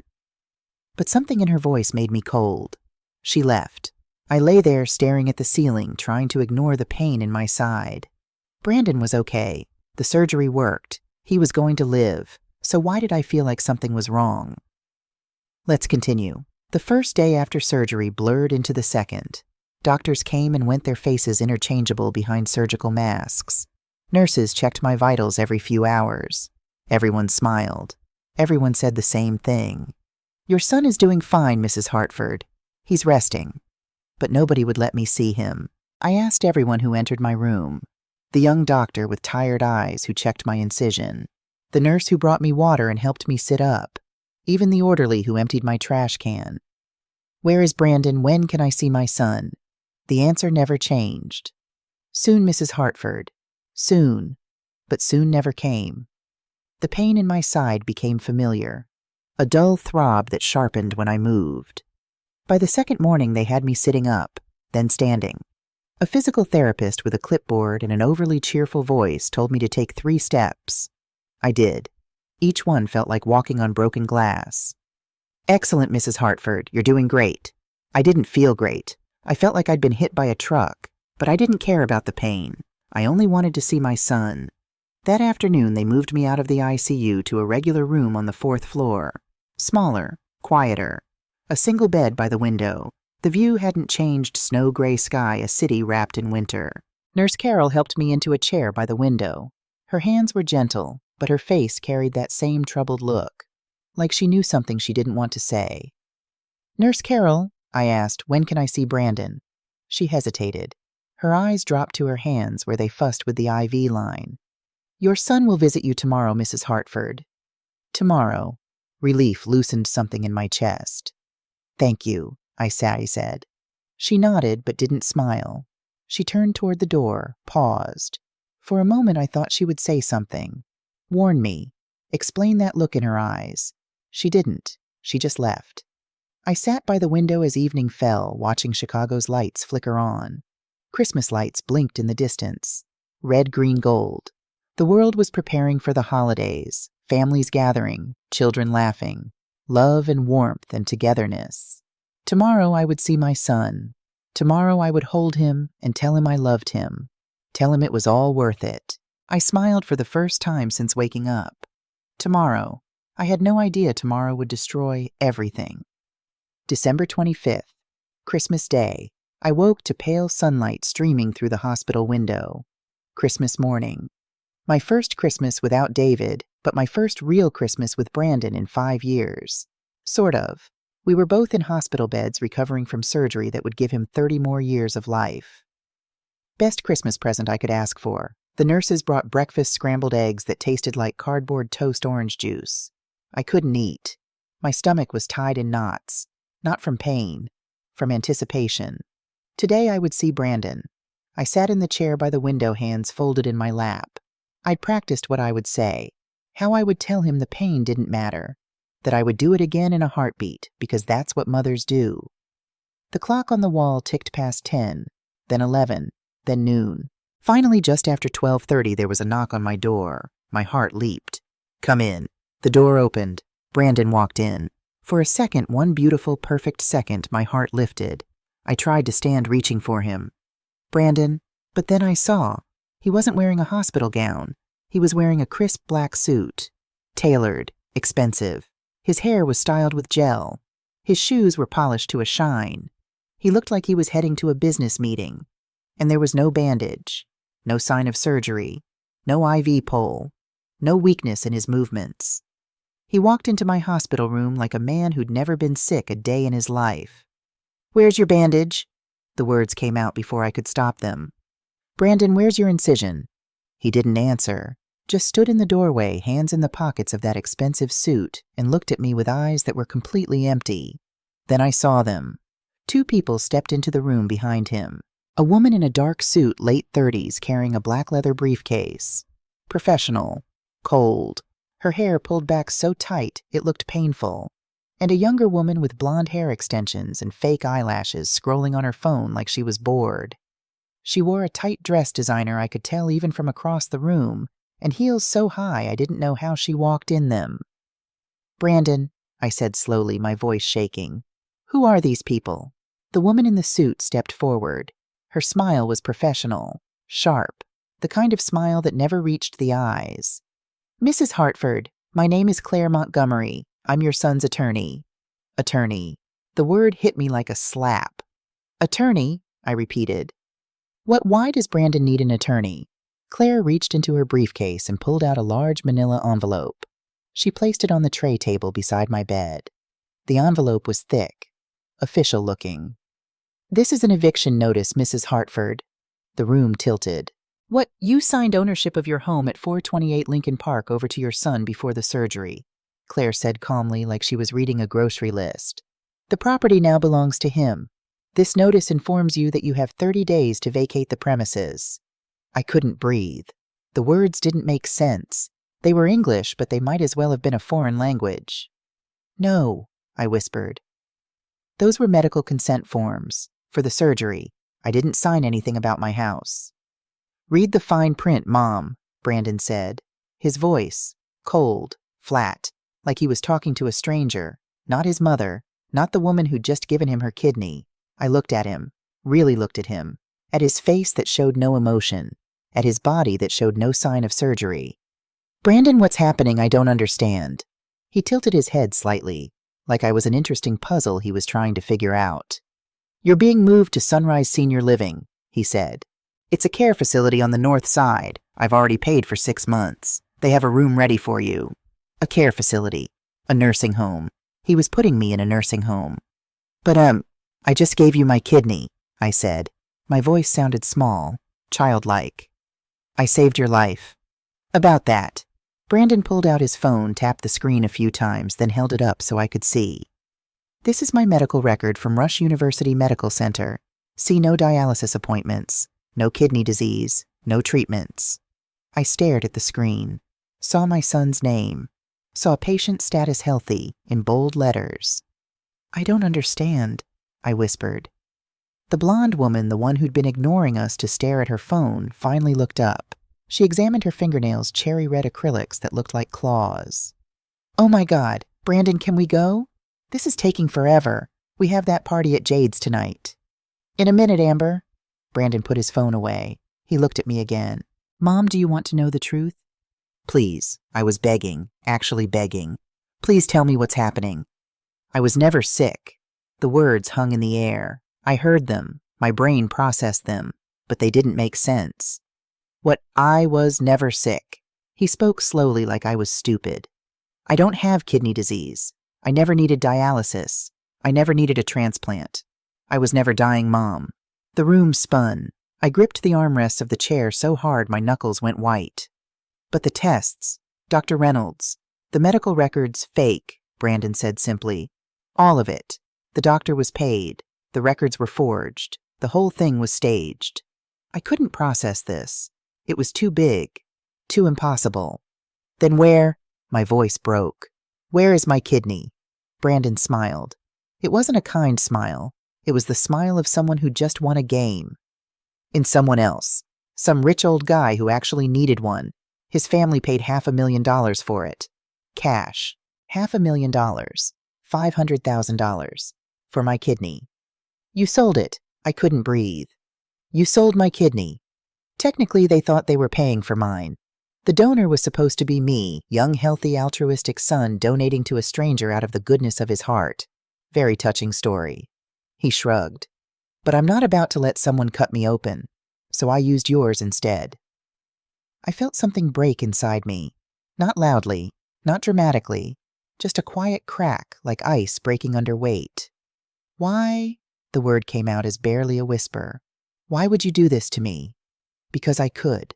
But something in her voice made me cold. She left. I lay there staring at the ceiling, trying to ignore the pain in my side. Brandon was okay. The surgery worked. He was going to live. So why did I feel like something was wrong? Let's continue. The first day after surgery blurred into the second. Doctors came and went, their faces interchangeable behind surgical masks. Nurses checked my vitals every few hours. Everyone smiled. Everyone said the same thing. Your son is doing fine, Mrs. Hartford. He's resting. But nobody would let me see him. I asked everyone who entered my room. The young doctor with tired eyes who checked my incision. The nurse who brought me water and helped me sit up. Even the orderly who emptied my trash can. Where is Brandon? When can I see my son? The answer never changed. Soon, Mrs. Hartford. Soon. But soon never came. The pain in my side became familiar. A dull throb that sharpened when I moved. By the second morning, they had me sitting up, then standing. A physical therapist with a clipboard and an overly cheerful voice told me to take 3 steps. I did. Each one felt like walking on broken glass. Excellent, Mrs. Hartford. You're doing great. I didn't feel great. I felt like I'd been hit by a truck, but I didn't care about the pain. I only wanted to see my son. That afternoon, they moved me out of the ICU to a regular room on the 4th floor. Smaller, quieter. A single bed by the window. The view hadn't changed, snow-gray sky, a city wrapped in winter. Nurse Carol helped me into a chair by the window. Her hands were gentle, but her face carried that same troubled look, like she knew something she didn't want to say. Nurse Carol, I asked, when can I see Brandon? She hesitated. Her eyes dropped to her hands where they fussed with the IV line. Your son will visit you tomorrow, Mrs. Hartford. Tomorrow. Relief loosened something in my chest. Thank you, I said. She nodded but didn't smile. She turned toward the door, paused. For a moment I thought she would say something. Warn me. Explain that look in her eyes. She didn't. She just left. I sat by the window as evening fell, watching Chicago's lights flicker on. Christmas lights blinked in the distance. Red, green, gold. The world was preparing for the holidays, families gathering, children laughing, love and warmth and togetherness. Tomorrow I would see my son. Tomorrow I would hold him and tell him I loved him. Tell him it was all worth it. I smiled for the first time since waking up. Tomorrow. I had no idea tomorrow would destroy everything. December 25th. Christmas Day. I woke to pale sunlight streaming through the hospital window. Christmas morning. My first Christmas without David, but my first real Christmas with Brandon in 5 years. Sort of. We were both in hospital beds recovering from surgery that would give him 30 more years of life. Best Christmas present I could ask for. The nurses brought breakfast scrambled eggs that tasted like cardboard toast orange juice. I couldn't eat. My stomach was tied in knots. Not from pain, from anticipation. Today I would see Brandon. I sat in the chair by the window, hands folded in my lap. I'd practiced what I would say, how I would tell him the pain didn't matter, that I would do it again in a heartbeat, because that's what mothers do. The clock on the wall ticked past 10, then 11, then noon. Finally, just after 12:30, there was a knock on my door. My heart leaped. Come in. The door opened. Brandon walked in. For a second, one beautiful, perfect second, my heart lifted. I tried to stand reaching for him. Brandon, but then I saw. He wasn't wearing a hospital gown. He was wearing a crisp black suit. Tailored, expensive. His hair was styled with gel. His shoes were polished to a shine. He looked like he was heading to a business meeting. And there was no bandage, no sign of surgery, no IV pole, no weakness in his movements. He walked into my hospital room like a man who'd never been sick a day in his life. "Where's your bandage?" The words came out before I could stop them. "Brandon, where's your incision?" He didn't answer, just stood in the doorway, hands in the pockets of that expensive suit, and looked at me with eyes that were completely empty. Then I saw them. 2 people stepped into the room behind him. A woman in a dark suit, late 30s, carrying a black leather briefcase. Professional. Cold. Her hair pulled back so tight it looked painful. And a younger woman with blonde hair extensions and fake eyelashes scrolling on her phone like she was bored. She wore a tight dress designer I could tell even from across the room, and heels so high I didn't know how she walked in them. "Brandon," I said slowly, my voice shaking. "Who are these people?" The woman in the suit stepped forward. Her smile was professional, sharp, the kind of smile that never reached the eyes. "Mrs. Hartford, my name is Claire Montgomery. I'm your son's attorney." Attorney. The word hit me like a slap. "Attorney?" I repeated. Why does Brandon need an attorney?" Claire reached into her briefcase and pulled out a large manila envelope. She placed it on the tray table beside my bed. The envelope was thick, official looking. "This is an eviction notice, Mrs. Hartford." The room tilted. "What, you signed ownership of your home at 428 Lincoln Park over to your son before the surgery," Claire said calmly, like she was reading a grocery list. "The property now belongs to him. This notice informs you that you have 30 days to vacate the premises." I couldn't breathe. The words didn't make sense. They were English, but they might as well have been a foreign language. "No," I whispered. "Those were medical consent forms. For the surgery. I didn't sign anything about my house." "Read the fine print, Mom," Brandon said. His voice, cold, flat, like he was talking to a stranger, not his mother, not the woman who'd just given him her kidney. I looked at him, really looked at him, at his face that showed no emotion, at his body that showed no sign of surgery. "Brandon, what's happening? I don't understand." He tilted his head slightly, like I was an interesting puzzle he was trying to figure out. "You're being moved to Sunrise Senior Living," he said. "It's a care facility on the north side. I've already paid for 6 months. They have a room ready for you." A care facility. A nursing home. He was putting me in a nursing home. "But, I just gave you my kidney," I said. My voice sounded small, childlike. "I saved your life." "About that." Brandon pulled out his phone, tapped the screen a few times, then held it up so I could see. "This is my medical record from Rush University Medical Center. See no dialysis appointments, no kidney disease, no treatments." I stared at the screen, saw my son's name, saw patient status healthy in bold letters. "I don't understand," I whispered. The blonde woman, the one who'd been ignoring us to stare at her phone, finally looked up. She examined her fingernails' cherry red acrylics that looked like claws. "Oh my God, Brandon, can we go? This is taking forever. We have that party at Jade's tonight." "In a minute, Amber." Brandon put his phone away. He looked at me again. "Mom, do you want to know the truth?" "Please," I was begging, actually begging. "Please tell me what's happening." I was never sick. The words hung in the air. I heard them. My brain processed them. But they didn't make sense. I was never sick. He spoke slowly like I was stupid. "I don't have kidney disease. I never needed dialysis. I never needed a transplant. I was never dying, Mom." The room spun. I gripped the armrests of the chair so hard my knuckles went white. "But the tests, Dr. Reynolds, the medical records, fake," Brandon said simply. "All of it. The doctor was paid. The records were forged. The whole thing was staged." I couldn't process this. It was too big, too impossible. "Then where?" My voice broke. "Where is my kidney?" Brandon smiled. It wasn't a kind smile. It was the smile of someone who just won a game. "In someone else. Some rich old guy who actually needed one. His family paid $500,000 for it. Cash. $500,000. $500,000. For my kidney." "You sold it." I couldn't breathe. You sold my kidney. Technically, they thought they were paying for mine. The donor was supposed to be me, young, healthy, altruistic son donating to a stranger out of the goodness of his heart. Very touching story. He shrugged. But I'm not about to let someone cut me open, so I used yours instead. I felt something break inside me. Not loudly, not dramatically, just a quiet crack like ice breaking under weight. Why? The word came out as barely a whisper. Why would you do this to me? Because I could.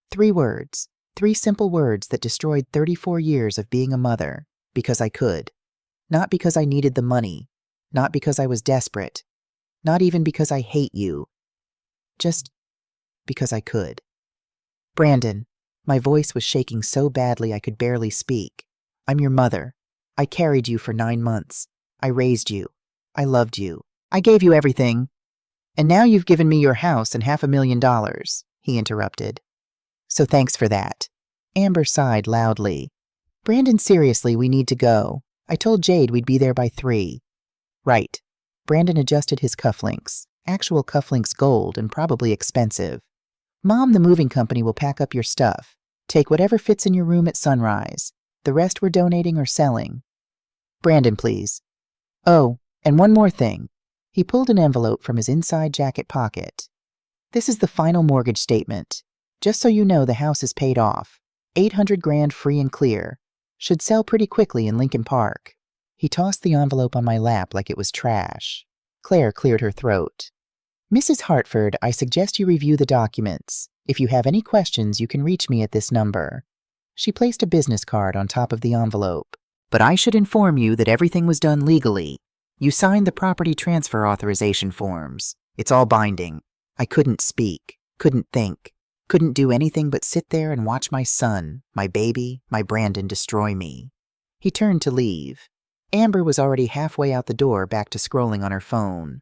3 words. 3 simple words that destroyed 34 years of being a mother. Because I could. Not because I needed the money. Not because I was desperate. Not even because I hate you. Just because I could. Brandon, my voice was shaking so badly I could barely speak. I'm your mother. I carried you for 9 months. I raised you. I loved you. I gave you everything. And now you've given me your house and $500,000, he interrupted. So thanks for that. Amber sighed loudly. Brandon, seriously, we need to go. I told Jade we'd be there by 3. Right. Brandon adjusted his cufflinks. Actual cufflinks gold and probably expensive. Mom, the moving company will pack up your stuff. Take whatever fits in your room at sunrise. The rest we're donating or selling. Brandon, please. Oh, and one more thing. He pulled an envelope from his inside jacket pocket. This is the final mortgage statement. Just so you know, the house is paid off. $800,000 free and clear. Should sell pretty quickly in Lincoln Park. He tossed the envelope on my lap like it was trash. Claire cleared her throat. Mrs. Hartford, I suggest you review the documents. If you have any questions, you can reach me at this number. She placed a business card on top of the envelope. But I should inform you that everything was done legally. You signed the property transfer authorization forms. It's all binding. I couldn't speak, couldn't think, couldn't do anything but sit there and watch my son, my baby, my Brandon destroy me. He turned to leave. Amber was already halfway out the door back to scrolling on her phone.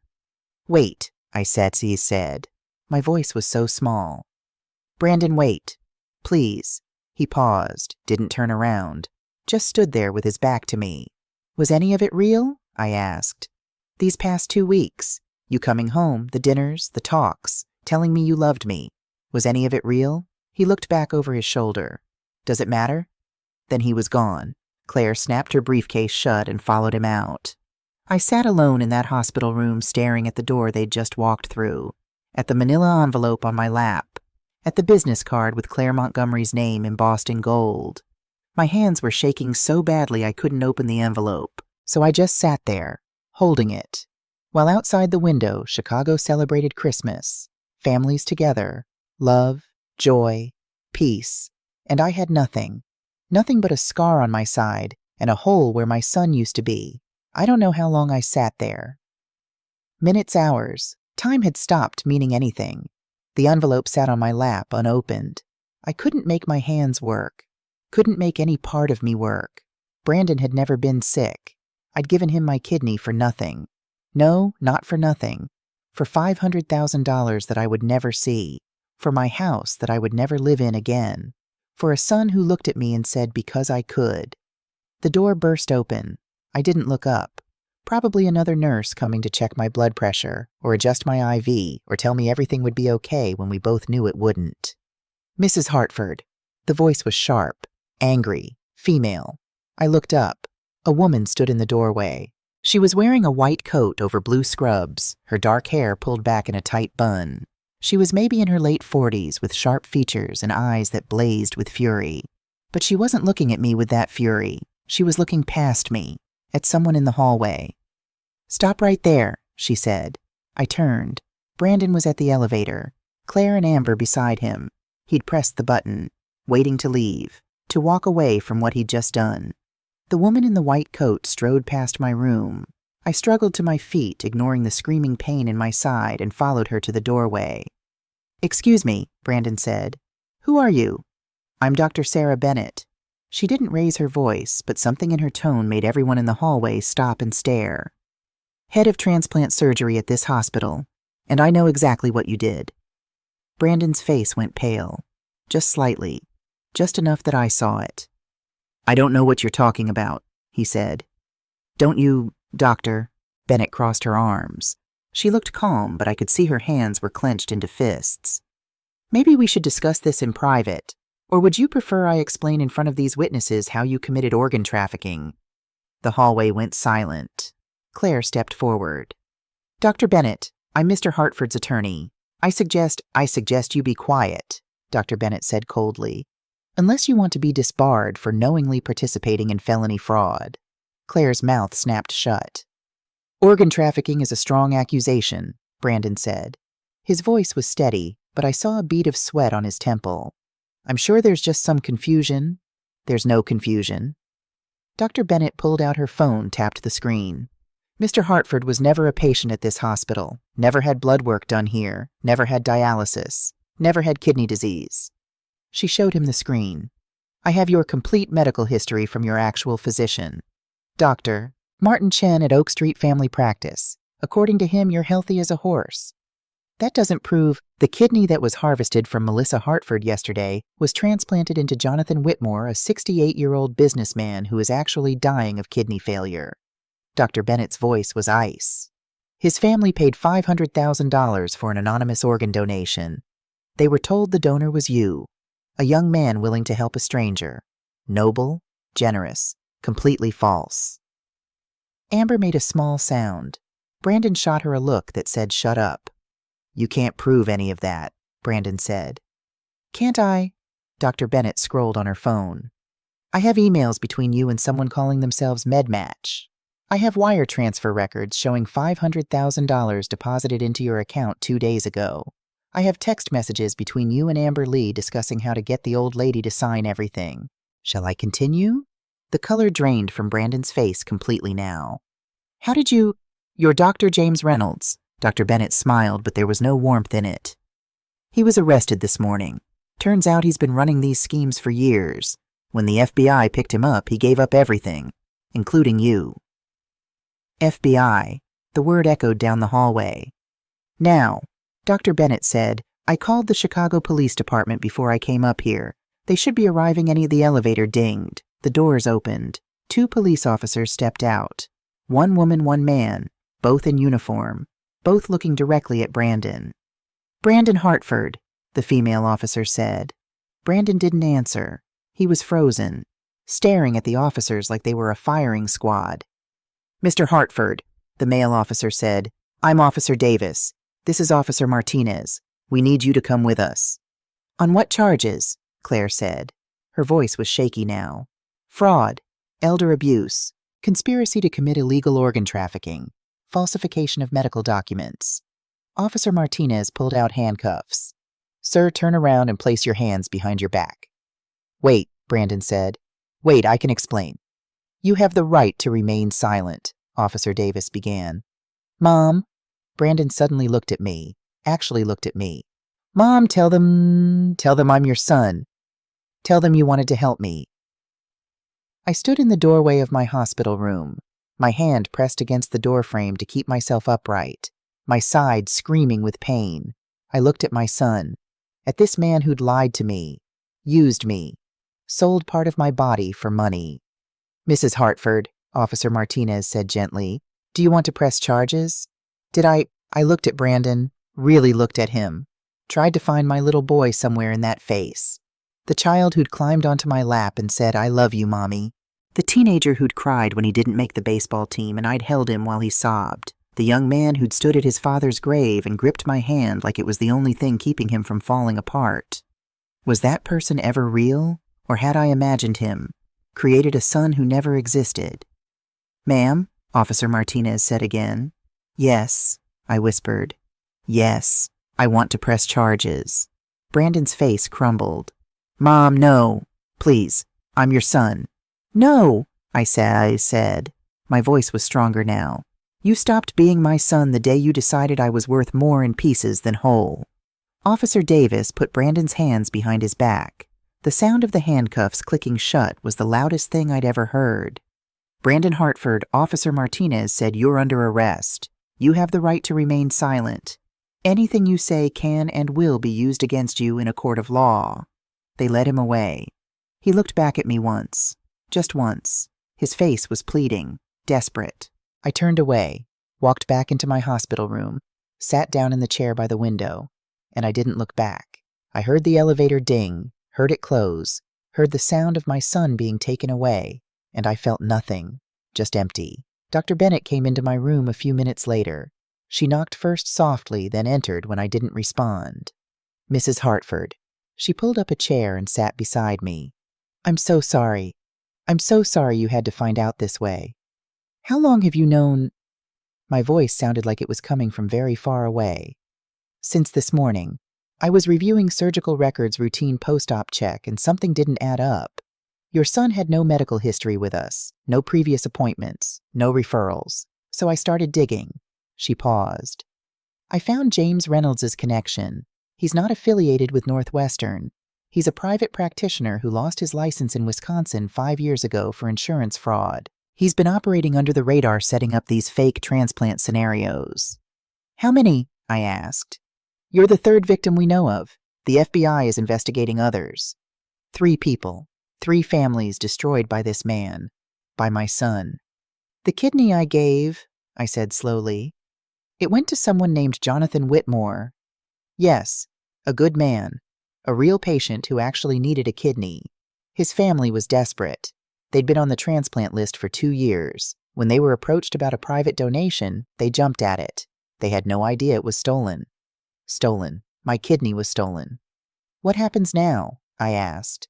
Wait, I said. My voice was so small. Brandon, wait. Please. He paused, didn't turn around, just stood there with his back to me. Was any of it real? I asked. These past 2 weeks, you coming home, the dinners, the talks, telling me you loved me. Was any of it real? He looked back over his shoulder. Does it matter? Then he was gone. Claire snapped her briefcase shut and followed him out. I sat alone in that hospital room staring at the door they'd just walked through, at the manila envelope on my lap, at the business card with Claire Montgomery's name embossed in gold. My hands were shaking so badly I couldn't open the envelope, so I just sat there, holding it, while outside the window Chicago celebrated Christmas, families together, love, joy, peace, and I had nothing. Nothing but a scar on my side and a hole where my son used to be. I don't know how long I sat there. Minutes, hours. Time had stopped meaning anything. The envelope sat on my lap, unopened. I couldn't make my hands work. Couldn't make any part of me work. Brandon had never been sick. I'd given him my kidney for nothing. No, not for nothing. For $500,000 that I would never see. For my house that I would never live in again. For a son who looked at me and said, because I could. The door burst open. I didn't look up. Probably another nurse coming to check my blood pressure, or adjust my IV, or tell me everything would be okay when we both knew it wouldn't. Mrs. Hartford. The voice was sharp, angry, female. I looked up. A woman stood in the doorway. She was wearing a white coat over blue scrubs, her dark hair pulled back in a tight bun. She was maybe in her late 40s with sharp features and eyes that blazed with fury. But she wasn't looking at me with that fury. She was looking past me, at someone in the hallway. Stop right there, she said. I turned. Brandon was at the elevator, Claire and Amber beside him. He'd pressed the button, waiting to leave, to walk away from what he'd just done. The woman in the white coat strode past my room. I struggled to my feet, ignoring the screaming pain in my side, and followed her to the doorway. Excuse me, Brandon said. Who are you? I'm Dr. Sarah Bennett. She didn't raise her voice, but something in her tone made everyone in the hallway stop and stare. Head of transplant surgery at this hospital, and I know exactly what you did. Brandon's face went pale, just slightly, just enough that I saw it. I don't know what you're talking about, he said. Don't you, Doctor? Bennett crossed her arms. She looked calm, but I could see her hands were clenched into fists. Maybe we should discuss this in private. Or would you prefer I explain in front of these witnesses how you committed organ trafficking? The hallway went silent. Claire stepped forward. Dr. Bennett, I'm Mr. Hartford's attorney. I suggest you be quiet, Dr. Bennett said coldly, unless you want to be disbarred for knowingly participating in felony fraud. Claire's mouth snapped shut. Organ trafficking is a strong accusation, Brandon said. His voice was steady, but I saw a bead of sweat on his temple. I'm sure there's just some confusion. There's no confusion. Dr. Bennett pulled out her phone, tapped the screen. Mr. Hartford was never a patient at this hospital, never had blood work done here, never had dialysis, never had kidney disease. She showed him the screen. I have your complete medical history from your actual physician. Dr. Martin Chen at Oak Street Family Practice. According to him, you're healthy as a horse. That doesn't prove the kidney that was harvested from Melissa Hartford yesterday was transplanted into Jonathan Whitmore, a 68-year-old businessman who is actually dying of kidney failure. Dr. Bennett's voice was ice. His family paid $500,000 for an anonymous organ donation. They were told the donor was you, a young man willing to help a stranger. Noble, generous, completely false. Amber made a small sound. Brandon shot her a look that said, "Shut up." You can't prove any of that, Brandon said. Can't I? Dr. Bennett scrolled on her phone. I have emails between you and someone calling themselves MedMatch. I have wire transfer records showing $500,000 deposited into your account 2 days ago. I have text messages between you and Amber Lee discussing how to get the old lady to sign everything. Shall I continue? The color drained from Brandon's face completely now. How did you... You're Dr. James Reynolds. Dr. Bennett smiled, but there was no warmth in it. He was arrested this morning. Turns out he's been running these schemes for years. When the FBI picked him up, he gave up everything, including you. FBI. The word echoed down the hallway. Now, Dr. Bennett said, I called the Chicago Police Department before I came up here. They should be arriving any of the elevator dinged. The doors opened. 2 police officers stepped out. 1 woman, 1 man, both in uniform, both looking directly at Brandon. Brandon Hartford, the female officer said. Brandon didn't answer. He was frozen, staring at the officers like they were a firing squad. Mr. Hartford, the male officer said, I'm Officer Davis. This is Officer Martinez. We need you to come with us. On what charges? Claire said. Her voice was shaky now. Fraud, elder abuse, conspiracy to commit illegal organ trafficking, falsification of medical documents. Officer Martinez pulled out handcuffs. Sir, turn around and place your hands behind your back. Wait, Brandon said. Wait, I can explain. You have the right to remain silent, Officer Davis began. Mom, Brandon suddenly looked at me, actually looked at me. Mom, tell them I'm your son. Tell them you wanted to help me. I stood in the doorway of my hospital room, my hand pressed against the doorframe to keep myself upright, my side screaming with pain. I looked at my son, at this man who'd lied to me, used me, sold part of my body for money. Mrs. Hartford, Officer Martinez said gently, do you want to press charges? I looked at Brandon, really looked at him, tried to find my little boy somewhere in that face. The child who'd climbed onto my lap and said, I love you, Mommy. The teenager who'd cried when he didn't make the baseball team and I'd held him while he sobbed. The young man who'd stood at his father's grave and gripped my hand like it was the only thing keeping him from falling apart. Was that person ever real? Or had I imagined him, created a son who never existed? Ma'am, Officer Martinez said again. Yes, I whispered. Yes, I want to press charges. Brandon's face crumbled. Mom, no. Please, I'm your son. No, I said. My voice was stronger now. You stopped being my son the day you decided I was worth more in pieces than whole. Officer Davis put Brandon's hands behind his back. The sound of the handcuffs clicking shut was the loudest thing I'd ever heard. Brandon Hartford, Officer Martinez said you're under arrest. You have the right to remain silent. Anything you say can and will be used against you in a court of law. They led him away. He looked back at me once. Just once. His face was pleading, desperate. I turned away. walked back into my hospital room, sat down in the chair by the window, and I didn't look back. I heard the elevator ding, heard it close, heard the sound of my son being taken away, and I felt nothing, just empty. Dr. Bennett came into my room a few minutes later. She knocked first softly, then entered when I didn't respond. Mrs. Hartford. She pulled up a chair and sat beside me. I'm so sorry. I'm so sorry you had to find out this way. How long have you known? My voice sounded like it was coming from very far away. Since this morning. I was reviewing surgical records routine post-op check and something didn't add up. Your son had no medical history with us, no previous appointments, no referrals. So I started digging. She paused. I found James Reynolds' connection. He's not affiliated with Northwestern. He's a private practitioner who lost his license in Wisconsin 5 years ago for insurance fraud. He's been operating under the radar setting up these fake transplant scenarios. How many? I asked. You're the third victim we know of. The FBI is investigating others. 3 people, 3 families destroyed by this man, by my son. The kidney I gave, I said slowly, it went to someone named Jonathan Whitmore. Yes, a good man, a real patient who actually needed a kidney. His family was desperate. They'd been on the transplant list for 2 years. When they were approached about a private donation, they jumped at it. They had no idea it was stolen. Stolen. My kidney was stolen. What happens now? I asked.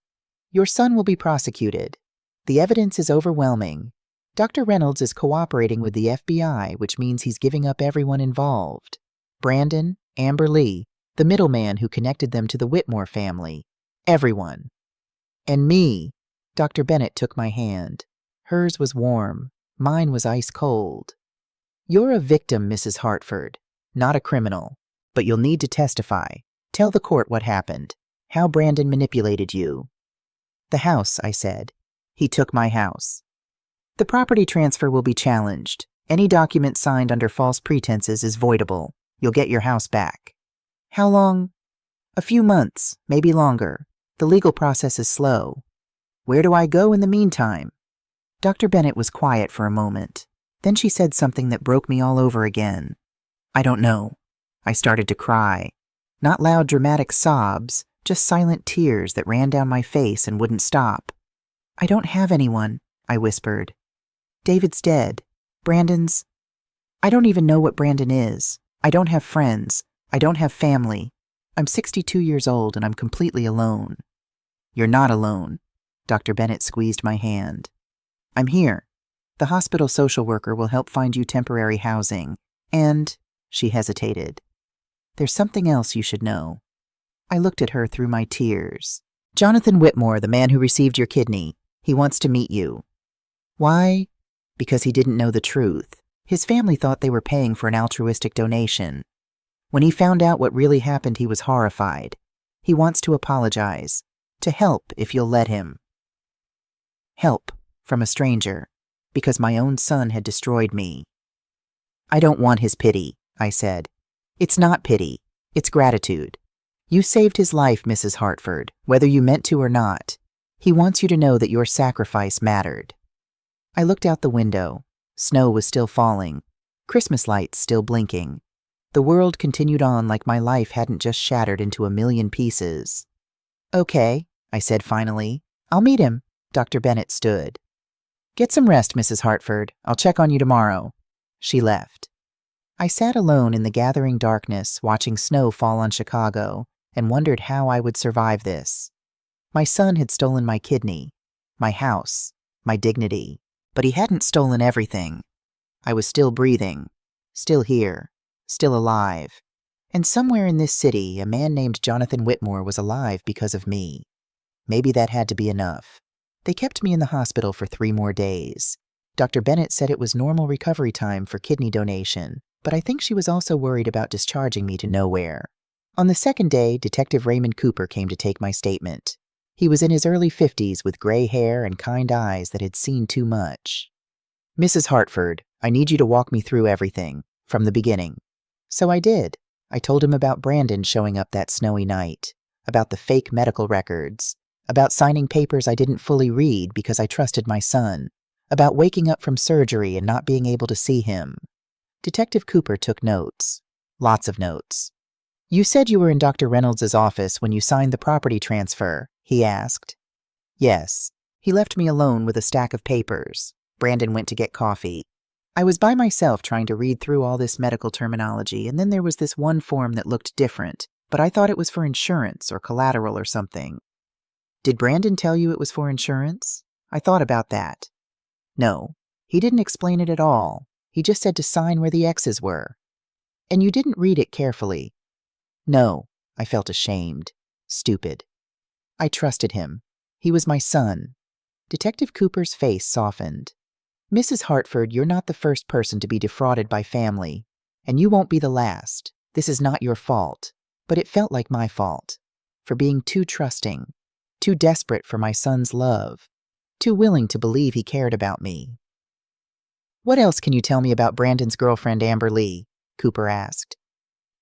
Your son will be prosecuted. The evidence is overwhelming. Dr. Reynolds is cooperating with the FBI, which means he's giving up everyone involved. Brandon, Amber Lee, the middleman who connected them to the Whitmore family. Everyone. And me. Dr. Bennett took my hand. Hers was warm. Mine was ice cold. You're a victim, Mrs. Hartford, not a criminal. But you'll need to testify. Tell the court what happened. How Brandon manipulated you. The house, I said. He took my house. The property transfer will be challenged. Any document signed under false pretenses is voidable. You'll get your house back. How long? A few months, maybe longer. The legal process is slow. Where do I go in the meantime? Dr. Bennett was quiet for a moment. Then she said something that broke me all over again. I don't know. I started to cry. Not loud dramatic sobs, just silent tears that ran down my face and wouldn't stop. I don't have anyone, I whispered. David's dead. Brandon's... I don't even know what Brandon is. I don't have friends. I don't have family. I'm 62 years old and I'm completely alone. You're not alone. Dr. Bennett squeezed my hand. I'm here. The hospital social worker will help find you temporary housing. And... She hesitated. There's something else you should know. I looked at her through my tears. Jonathan Whitmore, the man who received your kidney, he wants to meet you. Why? Because he didn't know the truth. His family thought they were paying for an altruistic donation. When he found out what really happened, he was horrified. He wants to apologize. To help if you'll let him. Help from a stranger, because my own son had destroyed me. I don't want his pity, I said. It's not pity. It's gratitude. You saved his life, Mrs. Hartford, whether you meant to or not. He wants you to know that your sacrifice mattered. I looked out the window. Snow was still falling. Christmas lights still blinking. The world continued on like my life hadn't just shattered into a million pieces. Okay, I said finally. I'll meet him. Dr. Bennett stood. Get some rest, Mrs. Hartford. I'll check on you tomorrow. She left. I sat alone in the gathering darkness, watching snow fall on Chicago, and wondered how I would survive this. My son had stolen my kidney, my house, my dignity, but he hadn't stolen everything. I was still breathing, still here, still alive. And somewhere in this city, a man named Jonathan Whitmore was alive because of me. Maybe that had to be enough. They kept me in the hospital for 3 more days. Dr. Bennett said it was normal recovery time for kidney donation, but I think she was also worried about discharging me to nowhere. On the 2nd day, Detective Raymond Cooper came to take my statement. He was in his early 50s with gray hair and kind eyes that had seen too much. Mrs. Hartford, I need you to walk me through everything, from the beginning. So I did. I told him about Brandon showing up that snowy night, about the fake medical records, about signing papers I didn't fully read because I trusted my son, about waking up from surgery and not being able to see him. Detective Cooper took notes. Lots of notes. You said you were in Dr. Reynolds' office when you signed the property transfer, he asked. Yes. He left me alone with a stack of papers. Brandon went to get coffee. I was by myself trying to read through all this medical terminology, and then there was this one form that looked different, but I thought it was for insurance or collateral or something. Did Brandon tell you it was for insurance? I thought about that. No, he didn't explain it at all. He just said to sign where the X's were. And you didn't read it carefully. No, I felt ashamed. Stupid. I trusted him. He was my son. Detective Cooper's face softened. Mrs. Hartford, you're not the first person to be defrauded by family, and you won't be the last. This is not your fault, but it felt like my fault, for being too trusting, too desperate for my son's love, too willing to believe he cared about me. What else can you tell me about Brandon's girlfriend, Amber Lee? Cooper asked.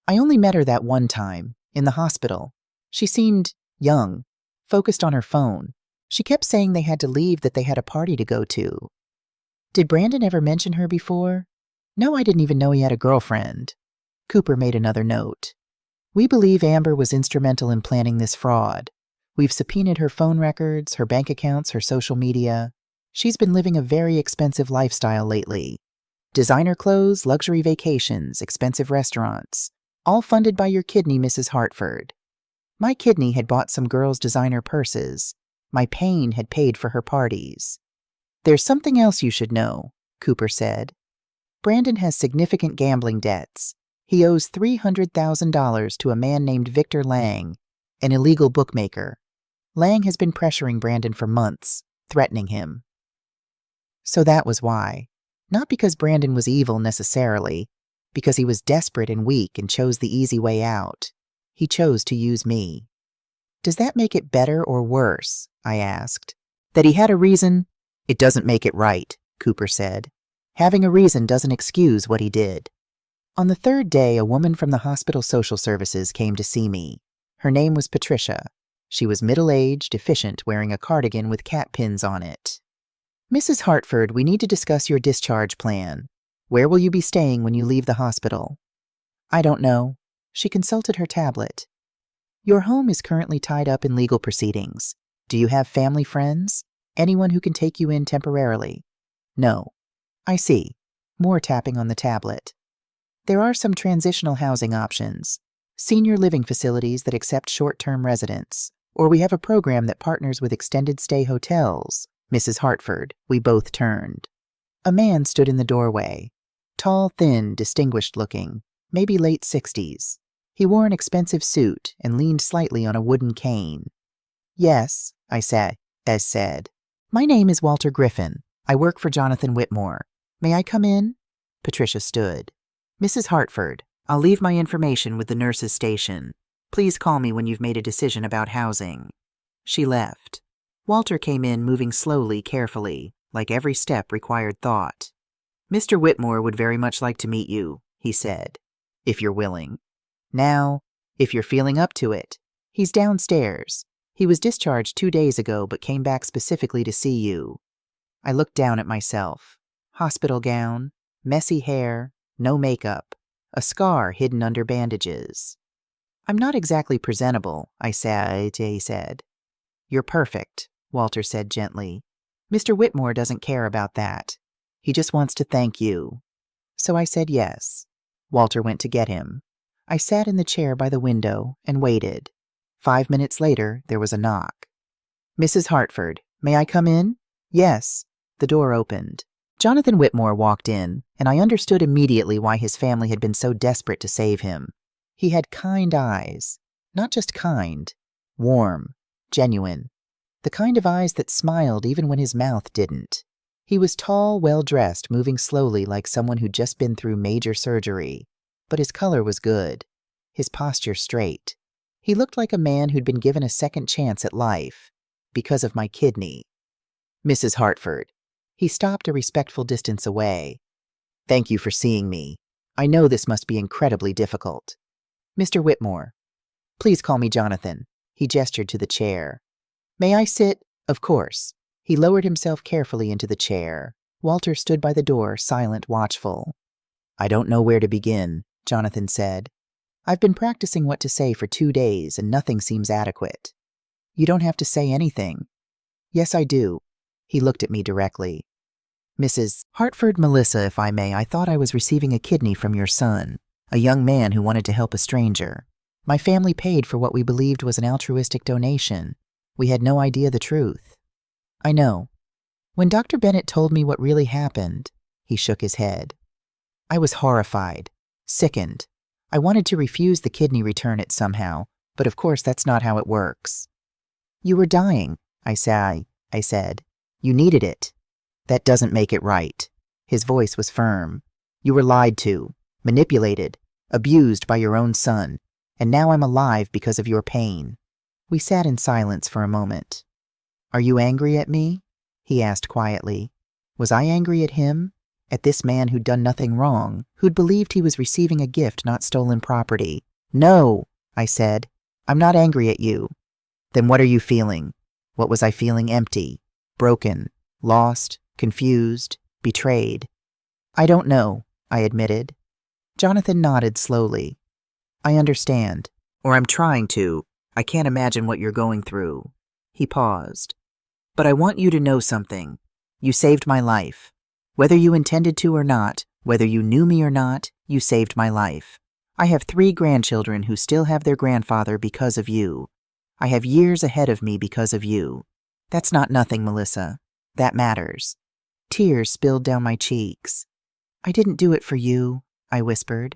I only met her that one time, in the hospital. She seemed young, focused on her phone. She kept saying they had to leave, that they had a party to go to. Did Brandon ever mention her before? No, I didn't even know he had a girlfriend. Cooper made another note. We believe Amber was instrumental in planning this fraud. We've subpoenaed her phone records, her bank accounts, her social media. She's been living a very expensive lifestyle lately. Designer clothes, luxury vacations, expensive restaurants, all funded by your kidney, Mrs. Hartford. My kidney had bought some girls' designer purses. My pain had paid for her parties. There's something else you should know, Cooper said. Brandon has significant gambling debts. He owes $300,000 to a man named Victor Lang, an illegal bookmaker. Lang has been pressuring Brandon for months, threatening him. So that was why. Not because Brandon was evil necessarily, because he was desperate and weak and chose the easy way out. He chose to use me. Does that make it better or worse? I asked. That he had a reason? It doesn't make it right, Cooper said. Having a reason doesn't excuse what he did. On the third day, a woman from the hospital social services came to see me. Her name was Patricia. She was middle-aged, efficient, wearing a cardigan with cat pins on it. Mrs. Hartford, we need to discuss your discharge plan. Where will you be staying when you leave the hospital? I don't know. She consulted her tablet. Your home is currently tied up in legal proceedings. Do you have family friends? Anyone who can take you in temporarily? No. I see. More tapping on the tablet. There are some transitional housing options. Senior living facilities that accept short-term residents. Or we have a program that partners with extended stay hotels. Mrs. Hartford, we both turned. A man stood in the doorway. Tall, thin, distinguished-looking, maybe late 60s. He wore an expensive suit and leaned slightly on a wooden cane. Yes, I said. My name is Walter Griffin. I work for Jonathan Whitmore. May I come in? Patricia stood. Mrs. Hartford, I'll leave my information with the nurses' station. Please call me when you've made a decision about housing. She left. Walter came in, moving slowly, carefully, like every step required thought. Mr. Whitmore would very much like to meet you, he said, if you're willing. Now, if you're feeling up to it. He's downstairs. He was discharged 2 days ago, but came back specifically to see you. I looked down at myself. Hospital gown, messy hair, no makeup, a scar hidden under bandages. I'm not exactly presentable, he said. You're perfect, Walter said gently. Mr. Whitmore doesn't care about that. He just wants to thank you. So I said yes. Walter went to get him. I sat in the chair by the window and waited. 5 minutes later, there was a knock. Mrs. Hartford, may I come in? Yes. The door opened. Jonathan Whitmore walked in, and I understood immediately why his family had been so desperate to save him. He had kind eyes. Not just kind. Warm. Genuine. The kind of eyes that smiled even when his mouth didn't. He was tall, well-dressed, moving slowly like someone who'd just been through major surgery. But his color was good. His posture straight. He looked like a man who'd been given a second chance at life. Because of my kidney. Mrs. Hartford. He stopped a respectful distance away. Thank you for seeing me. I know this must be incredibly difficult. Mr. Whitmore. Please call me Jonathan. He gestured to the chair. May I sit? Of course. He lowered himself carefully into the chair. Walter stood by the door, silent, watchful. I don't know where to begin, Jonathan said. I've been practicing what to say for 2 days and nothing seems adequate. You don't have to say anything. Yes, I do. He looked at me directly. Mrs. Hartford Melissa, if I may, I thought I was receiving a kidney from your son, a young man who wanted to help a stranger. My family paid for what we believed was an altruistic donation. We had no idea the truth. I know. When Dr. Bennett told me what really happened, he shook his head. I was horrified, sickened. I wanted to refuse the kidney return it somehow, but of course that's not how it works. You were dying, I said. You needed it. That doesn't make it right. His voice was firm. You were lied to, manipulated, abused by your own son, and now I'm alive because of your pain. We sat in silence for a moment. Are you angry at me? He asked quietly. Was I angry at him? At this man who'd done nothing wrong, who'd believed he was receiving a gift, not stolen property? No, I said. I'm not angry at you. Then what are you feeling? What was I feeling? Empty, broken, lost, confused, betrayed. I don't know, I admitted. Jonathan nodded slowly. I understand. Or I'm trying to. I can't imagine what you're going through. He paused. But I want you to know something. You saved my life. Whether you intended to or not, whether you knew me or not, you saved my life. I have 3 grandchildren who still have their grandfather because of you. I have years ahead of me because of you. That's not nothing, Melissa. That matters. Tears spilled down my cheeks. I didn't do it for you, I whispered.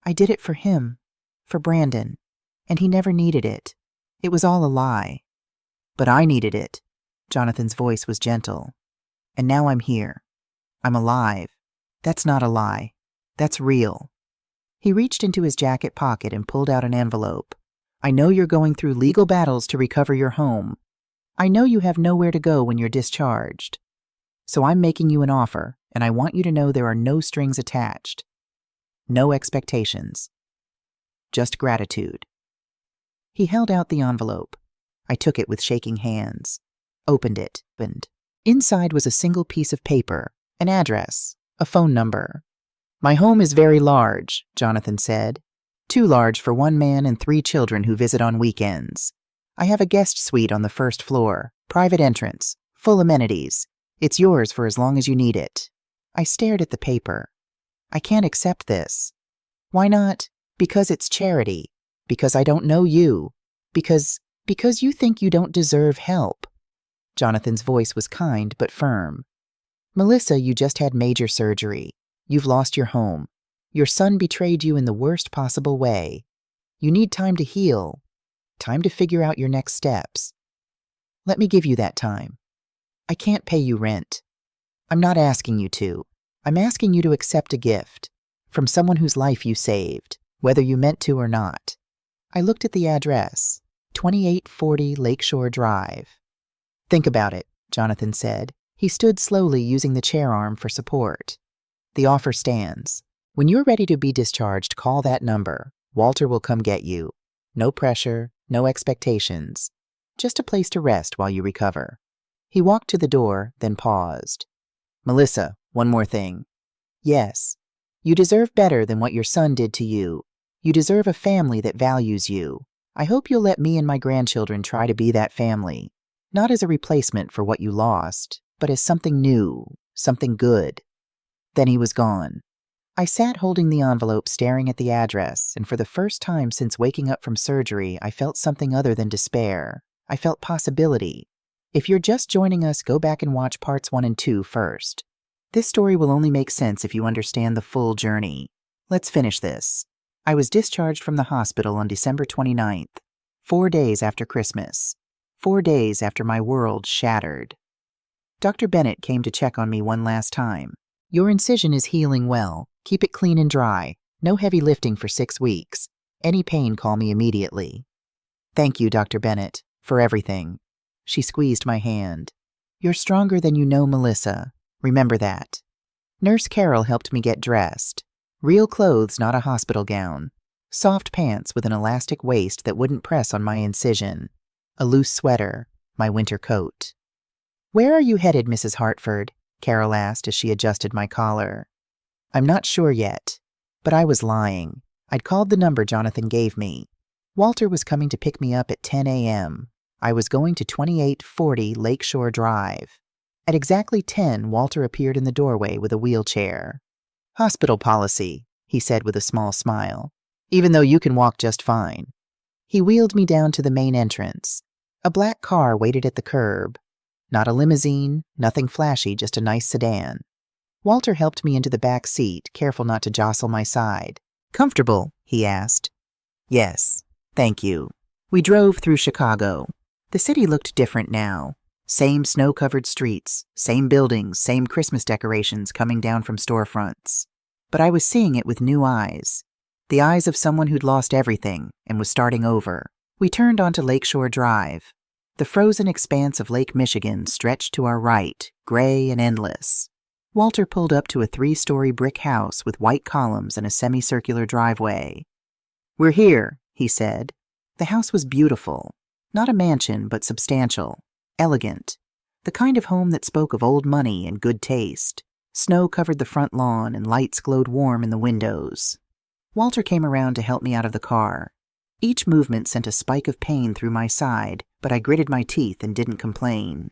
I did it for him, for Brandon, and he never needed it. It was all a lie. But I needed it. Jonathan's voice was gentle. And now I'm here. I'm alive. That's not a lie. That's real. He reached into his jacket pocket and pulled out an envelope. I know you're going through legal battles to recover your home. I know you have nowhere to go when you're discharged. So I'm making you an offer, and I want you to know there are no strings attached. No expectations. Just gratitude. He held out the envelope. I took it with shaking hands. Opened it. Inside was a single piece of paper, an address, a phone number. My home is very large, Jonathan said. Too large for 1 man and 3 children who visit on weekends. I have a guest suite on the 1st floor, private entrance, full amenities. It's yours for as long as you need it. I stared at the paper. I can't accept this. Why not? Because it's charity. Because I don't know you. Because you think you don't deserve help. Jonathan's voice was kind but firm. Melissa, you just had major surgery. You've lost your home. Your son betrayed you in the worst possible way. You need time to heal. Time to figure out your next steps. Let me give you that time. I can't pay you rent. I'm not asking you to. I'm asking you to accept a gift from someone whose life you saved, whether you meant to or not. I looked at the address, 2840 Lakeshore Drive. Think about it, Jonathan said. He stood slowly, using the chair arm for support. The offer stands. When you're ready to be discharged, call that number. Walter will come get you. No pressure, no expectations. Just a place to rest while you recover. He walked to the door, then paused. Melissa, one more thing. Yes, you deserve better than what your son did to you. You deserve a family that values you. I hope you'll let me and my grandchildren try to be that family. Not as a replacement for what you lost, but as something new, something good. Then he was gone. I sat holding the envelope, staring at the address, and for the first time since waking up from surgery, I felt something other than despair. I felt possibility. If you're just joining us, go back and watch parts 1 and 2 first. This story will only make sense if you understand the full journey. Let's finish this. I was discharged from the hospital on December 29th, 4 days after Christmas. 4 days after my world shattered. Dr. Bennett came to check on me one last time. Your incision is healing well. Keep it clean and dry. No heavy lifting for 6 weeks. Any pain, call me immediately. Thank you, Dr. Bennett, for everything. She squeezed my hand. You're stronger than you know, Melissa. Remember that. Nurse Carol helped me get dressed. Real clothes, not a hospital gown. Soft pants with an elastic waist that wouldn't press on my incision. A loose sweater, my winter coat. Where are you headed, Mrs. Hartford? Carol asked as she adjusted my collar. I'm not sure yet. But I was lying. I'd called the number Jonathan gave me. Walter was coming to pick me up at 10 a.m. I was going to 2840 Lakeshore Drive. At exactly 10, Walter appeared in the doorway with a wheelchair. "Hospital policy," he said with a small smile, "even though you can walk just fine." He wheeled me down to the main entrance. A black car waited at the curb. Not a limousine, nothing flashy, just a nice sedan. Walter helped me into the back seat, careful not to jostle my side. "Comfortable?" he asked. "Yes, thank you." We drove through Chicago. The city looked different now. Same snow-covered streets, same buildings, same Christmas decorations coming down from storefronts. But I was seeing it with new eyes. The eyes of someone who'd lost everything and was starting over. We turned onto Lakeshore Drive. The frozen expanse of Lake Michigan stretched to our right, gray and endless. Walter pulled up to a 3-story brick house with white columns and a semicircular driveway. "We're here," he said. The house was beautiful. Not a mansion, but substantial. Elegant. The kind of home that spoke of old money and good taste. Snow covered the front lawn and lights glowed warm in the windows. Walter came around to help me out of the car. Each movement sent a spike of pain through my side, but I gritted my teeth and didn't complain.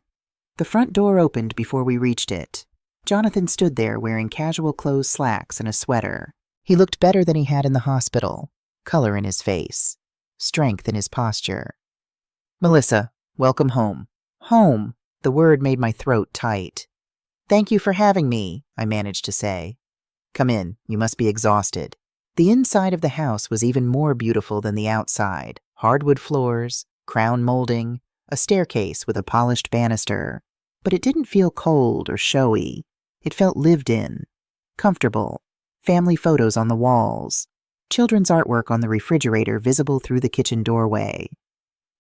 The front door opened before we reached it. Jonathan stood there wearing casual clothes slacks and a sweater. He looked better than he had in the hospital. Color in his face. Strength in his posture. "Melissa, welcome home." Home! The word made my throat tight. "Thank you for having me," I managed to say. "Come in, you must be exhausted." The inside of the house was even more beautiful than the outside. Hardwood floors, crown molding, a staircase with a polished banister. But it didn't feel cold or showy. It felt lived in. Comfortable. Family photos on the walls. Children's artwork on the refrigerator visible through the kitchen doorway.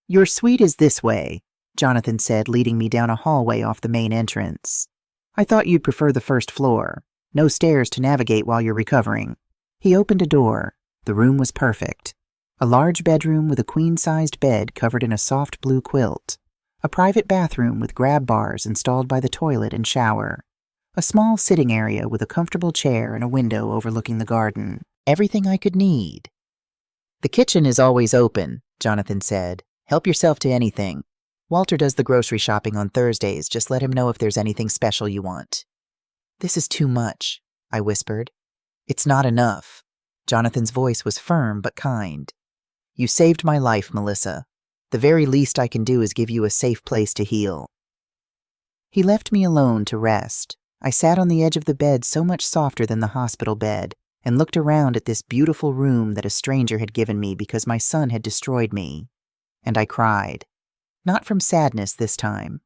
"Your suite is this way," Jonathan said, leading me down a hallway off the main entrance. "I thought you'd prefer the first floor. No stairs to navigate while you're recovering." He opened a door. The room was perfect. A large bedroom with a queen-sized bed covered in a soft blue quilt. A private bathroom with grab bars installed by the toilet and shower. A small sitting area with a comfortable chair and a window overlooking the garden. Everything I could need. "The kitchen is always open," Jonathan said. "Help yourself to anything. Walter does the grocery shopping on Thursdays. Just let him know if there's anything special you want." "This is too much," I whispered. "It's not enough." Jonathan's voice was firm but kind. "You saved my life, Melissa. The very least I can do is give you a safe place to heal." He left me alone to rest. I sat on the edge of the bed so much softer than the hospital bed and looked around at this beautiful room that a stranger had given me because my son had destroyed me. And I cried. Not from sadness this time.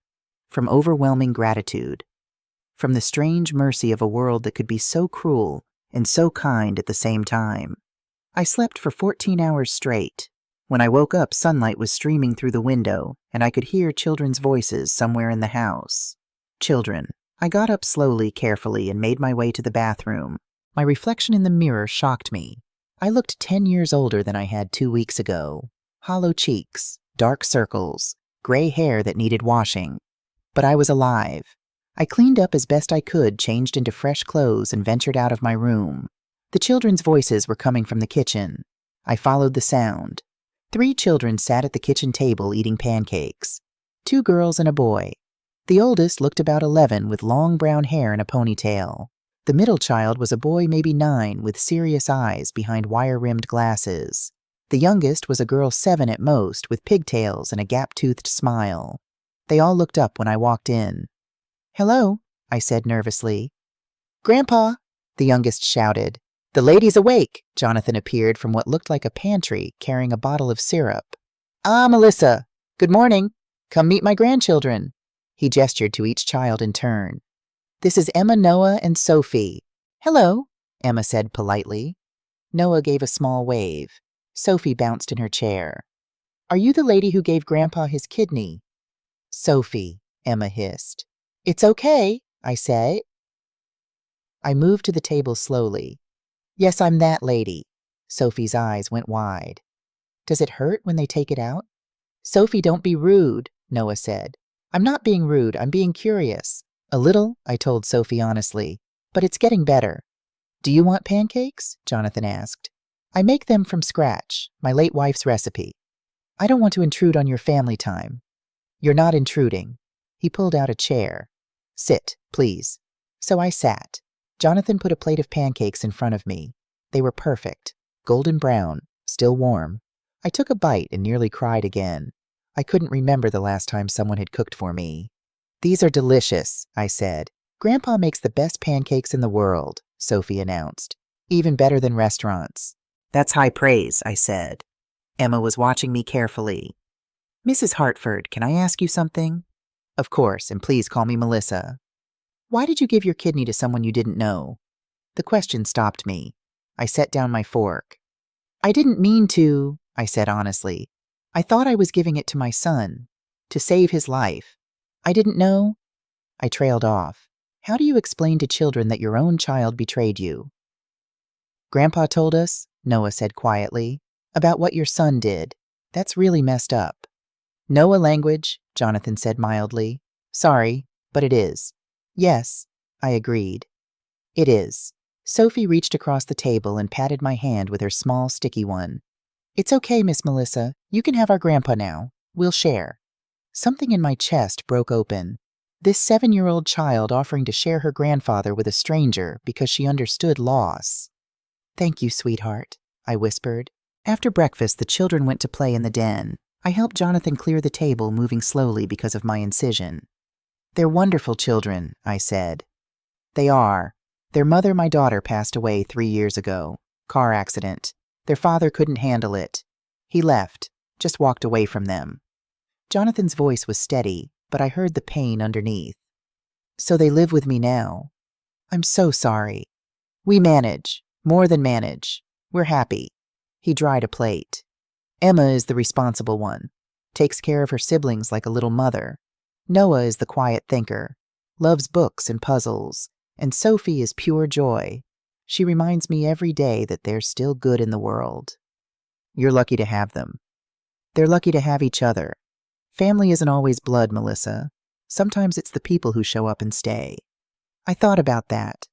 From overwhelming gratitude. From the strange mercy of a world that could be so cruel and so kind at the same time. I slept for 14 hours straight. When I woke up, sunlight was streaming through the window, and I could hear children's voices somewhere in the house. Children. I got up slowly, carefully, and made my way to the bathroom. My reflection in the mirror shocked me. I looked 10 years older than I had 2 weeks ago. Hollow cheeks, dark circles, gray hair that needed washing. But I was alive. I cleaned up as best I could, changed into fresh clothes, and ventured out of my room. The children's voices were coming from the kitchen. I followed the sound. 3 children sat at the kitchen table eating pancakes. 2 girls and a boy. The oldest looked about 11 with long brown hair and a ponytail. The middle child was a boy maybe 9 with serious eyes behind wire-rimmed glasses. The youngest was a girl 7 at most with pigtails and a gap-toothed smile. They all looked up when I walked in. "Hello," I said nervously. "Grandpa," the youngest shouted. "The lady's awake." Jonathan appeared from what looked like a pantry, carrying a bottle of syrup. "Ah, Melissa. Good morning. Come meet my grandchildren." He gestured to each child in turn. "This is Emma, Noah, and Sophie." "Hello," Emma said politely. Noah gave a small wave. Sophie bounced in her chair. "Are you the lady who gave Grandpa his kidney?" "Sophie," Emma hissed. "It's okay," I said. I moved to the table slowly. "Yes, I'm that lady." Sophie's eyes went wide. "Does it hurt when they take it out?" "Sophie, don't be rude," Noah said. "I'm not being rude, I'm being curious." "A little," I told Sophie honestly, "but it's getting better." Do you want pancakes? Jonathan asked. I make them from scratch, my late wife's recipe. I don't want to intrude on your family time. You're not intruding. He pulled out a chair. Sit, please. So I sat. Jonathan put a plate of pancakes in front of me. They were perfect, golden brown, still warm. I took a bite and nearly cried again. I couldn't remember the last time someone had cooked for me. These are delicious, I said. Grandpa makes the best pancakes in the world, Sophie announced. Even better than restaurants. That's high praise, I said. Emma was watching me carefully. Mrs. Hartford, can I ask you something? Of course, and please call me Melissa. Why did you give your kidney to someone you didn't know? The question stopped me. I set down my fork. I didn't mean to, I said honestly. I thought I was giving it to my son, to save his life. I didn't know. I trailed off. How do you explain to children that your own child betrayed you? Grandpa told us, Noah said quietly, about what your son did. That's really messed up. Noah language, Jonathan said mildly. Sorry, but it is. Yes, I agreed. It is. Sophie reached across the table and patted my hand with her small, sticky one. It's okay, Miss Melissa. You can have our grandpa now. We'll share. Something in my chest broke open. This 7-year-old child offering to share her grandfather with a stranger because she understood loss. Thank you, sweetheart, I whispered. After breakfast, the children went to play in the den. I helped Jonathan clear the table, moving slowly because of my incision. They're wonderful children, I said. They are. Their mother, my daughter, passed away 3 years ago. Car accident. Their father couldn't handle it. He left, just walked away from them. Jonathan's voice was steady, but I heard the pain underneath. So they live with me now. I'm so sorry. We manage, more than manage. We're happy. He dried a plate. Emma is the responsible one, takes care of her siblings like a little mother. Noah is the quiet thinker, loves books and puzzles, and Sophie is pure joy. She reminds me every day that there's still good in the world. You're lucky to have them. They're lucky to have each other. Family isn't always blood, Melissa. Sometimes it's the people who show up and stay. I thought about that.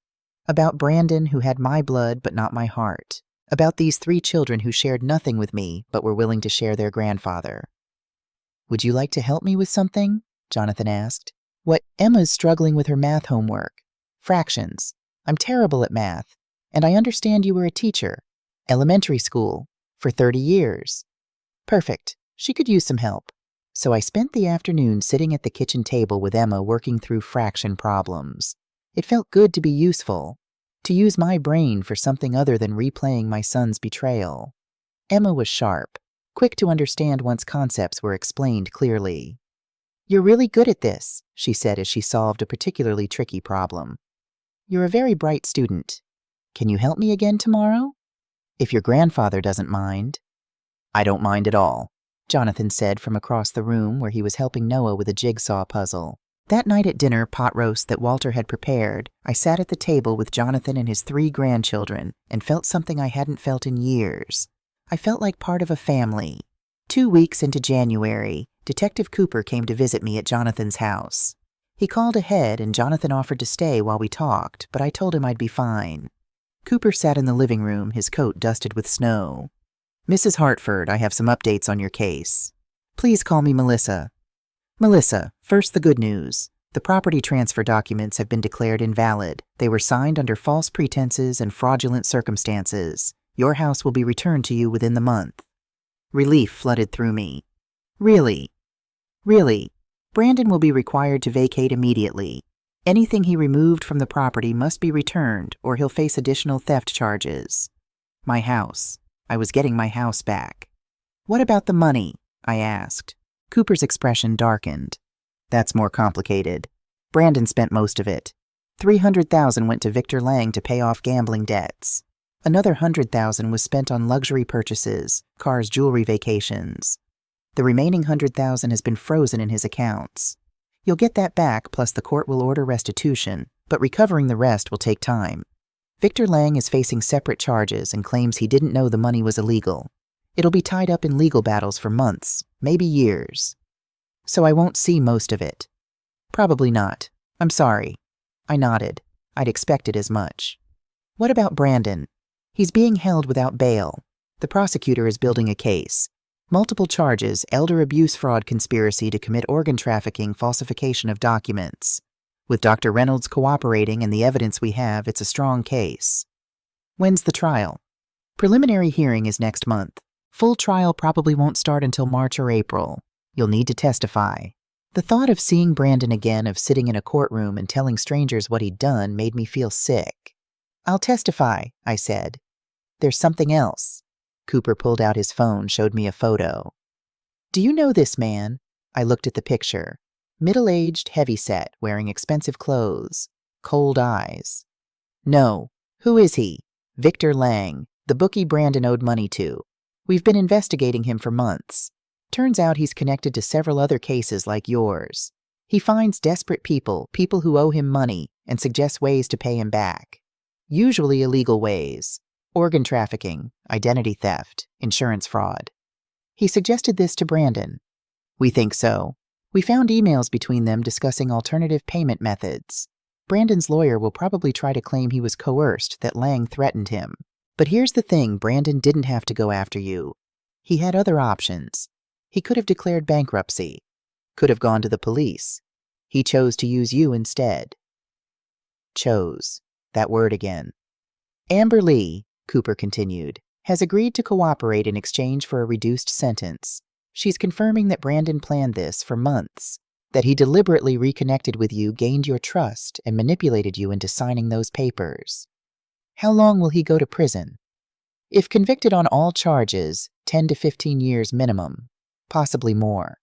About Brandon, who had my blood but not my heart. About these 3 children who shared nothing with me but were willing to share their grandfather. Would you like to help me with something? Jonathan asked. What? Emma's struggling with her math homework. Fractions. I'm terrible at math. And I understand you were a teacher. Elementary school. For 30 years. Perfect. She could use some help. So I spent the afternoon sitting at the kitchen table with Emma working through fraction problems. It felt good to be useful. To use my brain for something other than replaying my son's betrayal. Emma was sharp, quick to understand once concepts were explained clearly. You're really good at this, she said as she solved a particularly tricky problem. You're a very bright student. Can you help me again tomorrow? If your grandfather doesn't mind. I don't mind at all, Jonathan said from across the room where he was helping Noah with a jigsaw puzzle. That night at dinner pot roast that Walter had prepared, I sat at the table with Jonathan and his 3 grandchildren and felt something I hadn't felt in years. I felt like part of a family. 2 weeks into January, Detective Cooper came to visit me at Jonathan's house. He called ahead and Jonathan offered to stay while we talked, but I told him I'd be fine. Cooper sat in the living room, his coat dusted with snow. Mrs. Hartford, I have some updates on your case. Please call me Melissa. Melissa, first the good news. The property transfer documents have been declared invalid. They were signed under false pretenses and fraudulent circumstances. Your house will be returned to you within the month. Relief flooded through me. Really? Really? Brandon will be required to vacate immediately. Anything he removed from the property must be returned or he'll face additional theft charges. My house. I was getting my house back. What about the money? I asked. Cooper's expression darkened. That's more complicated. Brandon spent most of it. $300,000 went to Victor Lang to pay off gambling debts. Another $100,000 was spent on luxury purchases, cars, jewelry, vacations. The remaining $100,000 has been frozen in his accounts. You'll get that back, plus the court will order restitution, but recovering the rest will take time. Victor Lang is facing separate charges and claims he didn't know the money was illegal. It'll be tied up in legal battles for months, maybe years. So I won't see most of it. Probably not. I'm sorry. I nodded. I'd expected as much. What about Brandon? He's being held without bail. The prosecutor is building a case. Multiple charges, elder abuse fraud conspiracy to commit organ trafficking, falsification of documents. With Dr. Reynolds cooperating and the evidence we have, it's a strong case. When's the trial? Preliminary hearing is next month. Full trial probably won't start until March or April. You'll need to testify. The thought of seeing Brandon again, of sitting in a courtroom and telling strangers what he'd done, made me feel sick. I'll testify, I said. There's something else. Cooper pulled out his phone, showed me a photo. Do you know this man? I looked at the picture. Middle-aged, heavy-set, wearing expensive clothes. Cold eyes. No. Who is he? Victor Lang, the bookie Brandon owed money to. We've been investigating him for months. Turns out he's connected to several other cases like yours. He finds desperate people who owe him money, and suggests ways to pay him back. Usually illegal ways. Organ trafficking, identity theft, insurance fraud. He suggested this to Brandon. We think so. We found emails between them discussing alternative payment methods. Brandon's lawyer will probably try to claim he was coerced, that Lang threatened him. But here's the thing, Brandon didn't have to go after you. He had other options. He could have declared bankruptcy. Could have gone to the police. He chose to use you instead. Chose. That word again. Amber Lee, Cooper continued, has agreed to cooperate in exchange for a reduced sentence. She's confirming that Brandon planned this for months, that he deliberately reconnected with you, gained your trust, and manipulated you into signing those papers. How long will he go to prison? If convicted on all charges, 10 to 15 years minimum, possibly more.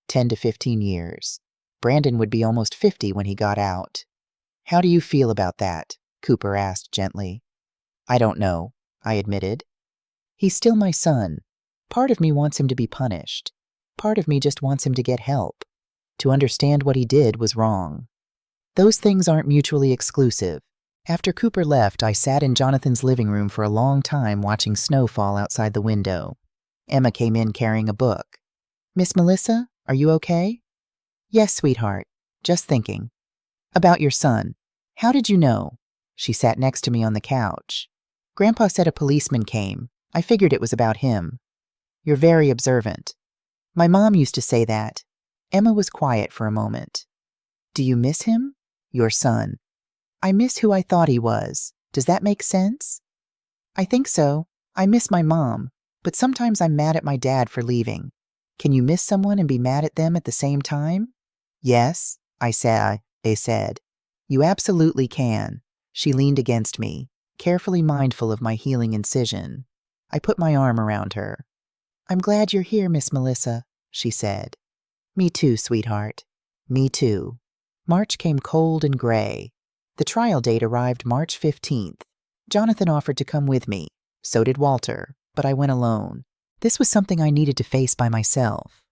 10 to 15 years. Brandon would be almost 50 when he got out. How do you feel about that? Cooper asked gently. I don't know, I admitted. He's still my son. Part of me wants him to be punished. Part of me just wants him to get help. To understand what he did was wrong. Those things aren't mutually exclusive. After Cooper left, I sat in Jonathan's living room for a long time watching snow fall outside the window. Emma came in carrying a book. Miss Melissa, are you okay? Yes, sweetheart. Just thinking. About your son. How did you know? She sat next to me on the couch. Grandpa said a policeman came. I figured it was about him. You're very observant. My mom used to say that. Emma was quiet for a moment. Do you miss him? Your son. I miss who I thought he was. Does that make sense? I think so. I miss my mom, but sometimes I'm mad at my dad for leaving. Can you miss someone and be mad at them at the same time? Yes, they said. You absolutely can. She leaned against me, carefully mindful of my healing incision. I put my arm around her. I'm glad you're here, Miss Melissa, she said. Me too, sweetheart. Me too. March came cold and gray. The trial date arrived March 15th. Jonathan offered to come with me. So did Walter, but I went alone. This was something I needed to face by myself.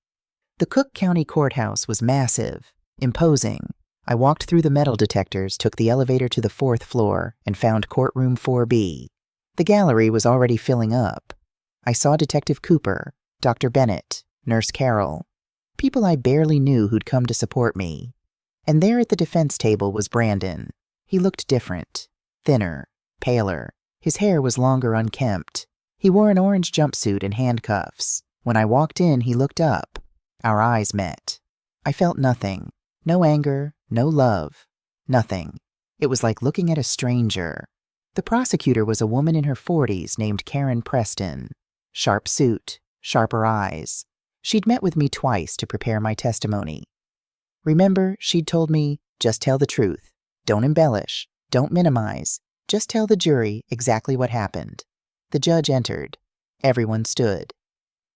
The Cook County Courthouse was massive, imposing. I walked through the metal detectors, took the elevator to the 4th floor, and found courtroom 4B. The gallery was already filling up. I saw Detective Cooper, Dr. Bennett, Nurse Carol, people I barely knew who'd come to support me. And there at the defense table was Brandon. He looked different, thinner, paler. His hair was longer, unkempt. He wore an orange jumpsuit and handcuffs. When I walked in, he looked up. Our eyes met. I felt nothing. No anger, no love, nothing. It was like looking at a stranger. The prosecutor was a woman in her 40s named Karen Preston. Sharp suit, sharper eyes. She'd met with me twice to prepare my testimony. Remember, she'd told me, just tell the truth. Don't embellish. Don't minimize. Just tell the jury exactly what happened. The judge entered. Everyone stood.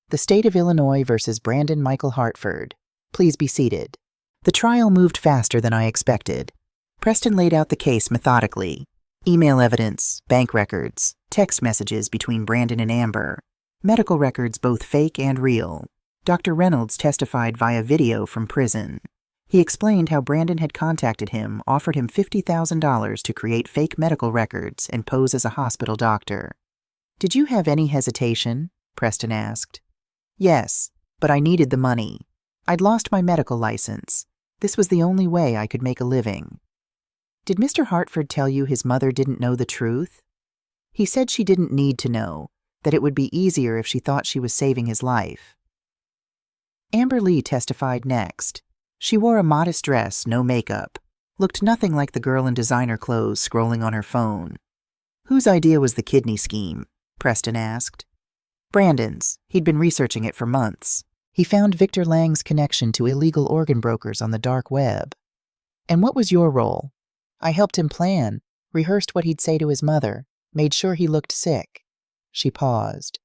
The State of Illinois versus Brandon Michael Hartford. Please be seated. The trial moved faster than I expected. Preston laid out the case methodically. Email evidence, bank records, text messages between Brandon and Amber, medical records both fake and real. Dr. Reynolds testified via video from prison. He explained how Brandon had contacted him, offered him $50,000 to create fake medical records and pose as a hospital doctor. Did you have any hesitation? Preston asked. Yes, but I needed the money. I'd lost my medical license. This was the only way I could make a living. Did Mr. Hartford tell you his mother didn't know the truth? He said she didn't need to know, that it would be easier if she thought she was saving his life. Amber Lee testified next. She wore a modest dress, no makeup, looked nothing like the girl in designer clothes scrolling on her phone. Whose idea was the kidney scheme? Preston asked. Brandon's. He'd been researching it for months. He found Victor Lang's connection to illegal organ brokers on the dark web. And what was your role? I helped him plan, rehearsed what he'd say to his mother, made sure he looked sick. She paused.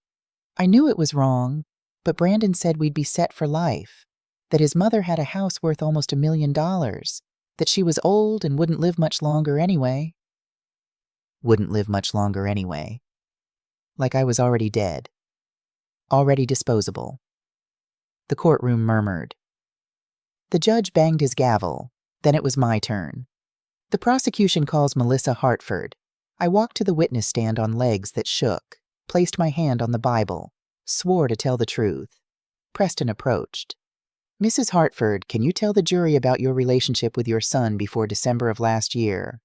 I knew it was wrong, but Brandon said we'd be set for life, that his mother had a house worth almost $1 million, that she was old and wouldn't live much longer anyway. Wouldn't live much longer anyway. Like I was already dead. Already disposable. The courtroom murmured. The judge banged his gavel. Then it was my turn. The prosecution calls Melissa Hartford. I walked to the witness stand on legs that shook, placed my hand on the Bible, swore to tell the truth. Preston approached. Mrs. Hartford, can you tell the jury about your relationship with your son before December of last year?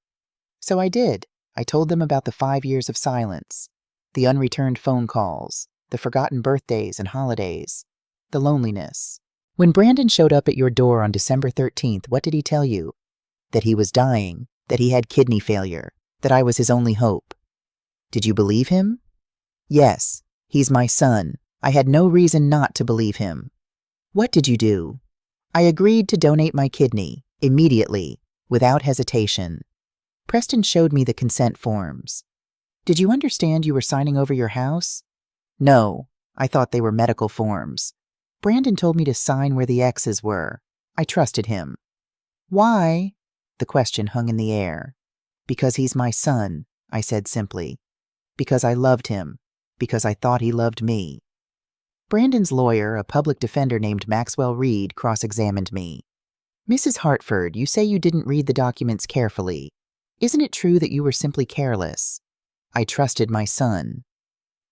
So I did. I told them about the 5 years of silence, the unreturned phone calls, the forgotten birthdays and holidays, the loneliness. When Brandon showed up at your door on December 13th, what did he tell you? That he was dying, that he had kidney failure, that I was his only hope. Did you believe him? Yes, he's my son. I had no reason not to believe him. What did you do? I agreed to donate my kidney, immediately, without hesitation. Preston showed me the consent forms. Did you understand you were signing over your house? No, I thought they were medical forms. Brandon told me to sign where the X's were. I trusted him. Why? The question hung in the air. Because he's my son, I said simply. Because I loved him. Because I thought he loved me. Brandon's lawyer, a public defender named Maxwell Reed, cross-examined me. Mrs. Hartford, you say you didn't read the documents carefully. Isn't it true that you were simply careless? I trusted my son.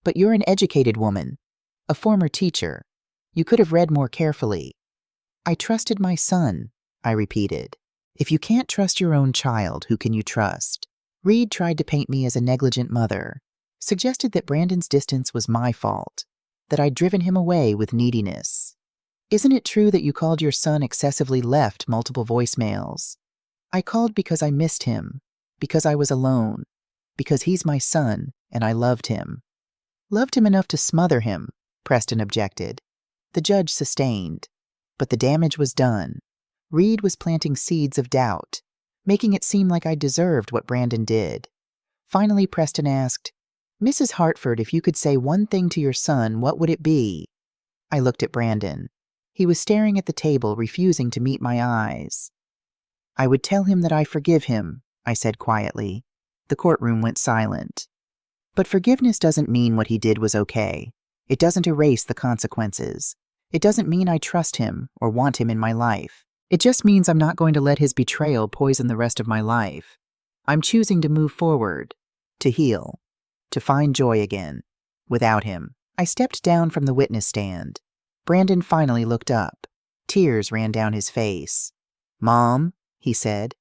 But you're an educated woman, a former teacher. You could have read more carefully. I trusted my son, I repeated. If you can't trust your own child, who can you trust? Reed tried to paint me as a negligent mother, suggested that Brandon's distance was my fault, that I'd driven him away with neediness. Isn't it true that you called your son excessively, left multiple voicemails? I called because I missed him, because I was alone, because he's my son and I loved him. Loved him enough to smother him, Preston objected. The judge sustained. But the damage was done. Reed was planting seeds of doubt, making it seem like I deserved what Brandon did. Finally, Preston asked, Mrs. Hartford, if you could say one thing to your son, what would it be? I looked at Brandon. He was staring at the table, refusing to meet my eyes. I would tell him that I forgive him, I said quietly. The courtroom went silent. But forgiveness doesn't mean what he did was okay. It doesn't erase the consequences. It doesn't mean I trust him or want him in my life. It just means I'm not going to let his betrayal poison the rest of my life. I'm choosing to move forward, to heal, to find joy again, without him. I stepped down from the witness stand. Brandon finally looked up. Tears ran down his face. Mom, he said.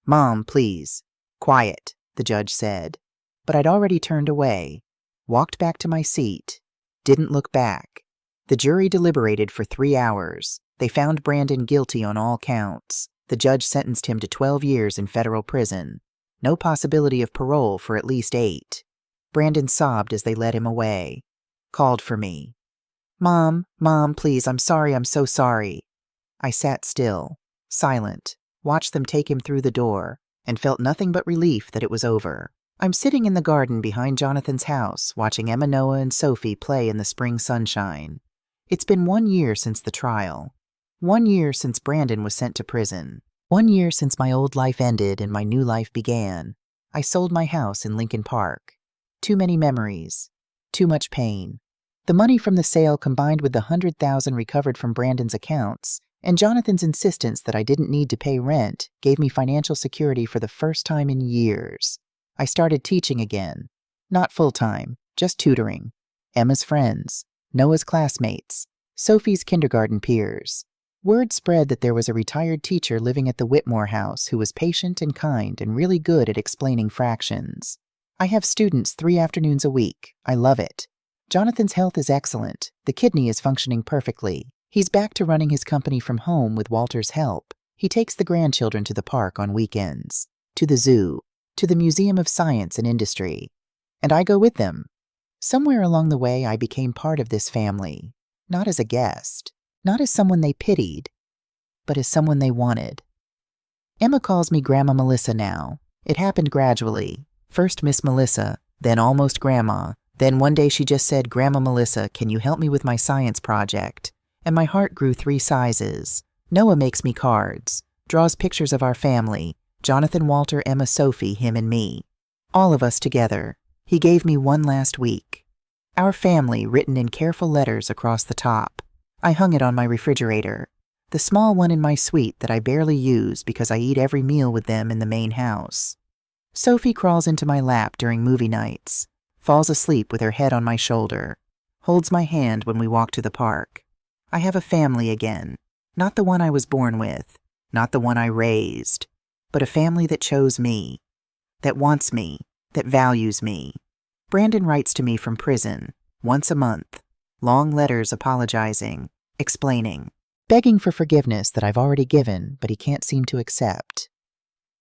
Mom, please. Quiet, the judge said. But I'd already turned away, walked back to my seat, didn't look back. The jury deliberated for 3 hours. They found Brandon guilty on all counts. The judge sentenced him to 12 years in federal prison. No possibility of parole for at least 8. Brandon sobbed as they led him away. Called for me. Mom, please, I'm sorry, I'm so sorry. I sat still, silent, watched them take him through the door, and felt nothing but relief that it was over. I'm sitting in the garden behind Jonathan's house, watching Emma, Noah, and Sophie play in the spring sunshine. It's been 1 year since the trial. 1 year since Brandon was sent to prison. 1 year since my old life ended and my new life began. I sold my house in Lincoln Park. Too many memories. Too much pain. The money from the sale combined with the $100,000 recovered from Brandon's accounts and Jonathan's insistence that I didn't need to pay rent gave me financial security for the first time in years. I started teaching again. Not full-time, just tutoring. Emma's friends, Noah's classmates, Sophie's kindergarten peers. Word spread that there was a retired teacher living at the Whitmore house who was patient and kind and really good at explaining fractions. I have students 3 afternoons a week. I love it. Jonathan's health is excellent. The kidney is functioning perfectly. He's back to running his company from home with Walter's help. He takes the grandchildren to the park on weekends, to the zoo, to the Museum of Science and Industry. And I go with them. Somewhere along the way, I became part of this family, not as a guest, not as someone they pitied, but as someone they wanted. Emma calls me Grandma Melissa now. It happened gradually. First Miss Melissa, then almost Grandma. Then one day she just said, "Grandma Melissa, can you help me with my science project?" And my heart grew 3 sizes. Noah makes me cards, draws pictures of our family, Jonathan, Walter, Emma, Sophie, him and me. All of us together. He gave me one last week. Our family written in careful letters across the top. I hung it on my refrigerator, the small one in my suite that I barely use because I eat every meal with them in the main house. Sophie crawls into my lap during movie nights, falls asleep with her head on my shoulder, holds my hand when we walk to the park. I have a family again, not the one I was born with, not the one I raised, but a family that chose me, that wants me, that values me. Brandon writes to me from prison, once a month, long letters apologizing, explaining, begging for forgiveness that I've already given, but he can't seem to accept.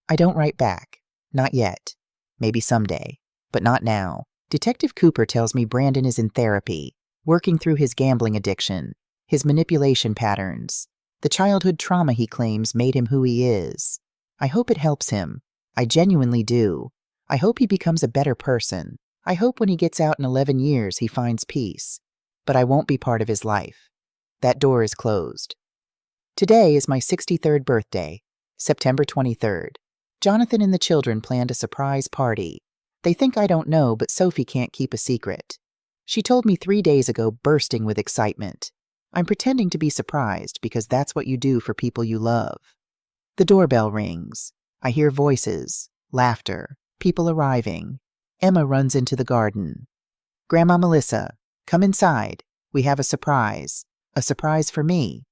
I don't write back. Not yet. Maybe someday. But not now. Detective Cooper tells me Brandon is in therapy, working through his gambling addiction, his manipulation patterns. The childhood trauma he claims made him who he is. I hope it helps him. I genuinely do. I hope he becomes a better person. I hope when he gets out in 11 years he finds peace. But I won't be part of his life. That door is closed. Today is my 63rd birthday, September 23rd. Jonathan and the children planned a surprise party. They think I don't know, but Sophie can't keep a secret. She told me 3 days ago, bursting with excitement. I'm pretending to be surprised because that's what you do for people you love. The doorbell rings. I hear voices, laughter, people arriving. Emma runs into the garden. "Grandma Melissa, come inside. We have a surprise. A surprise for me."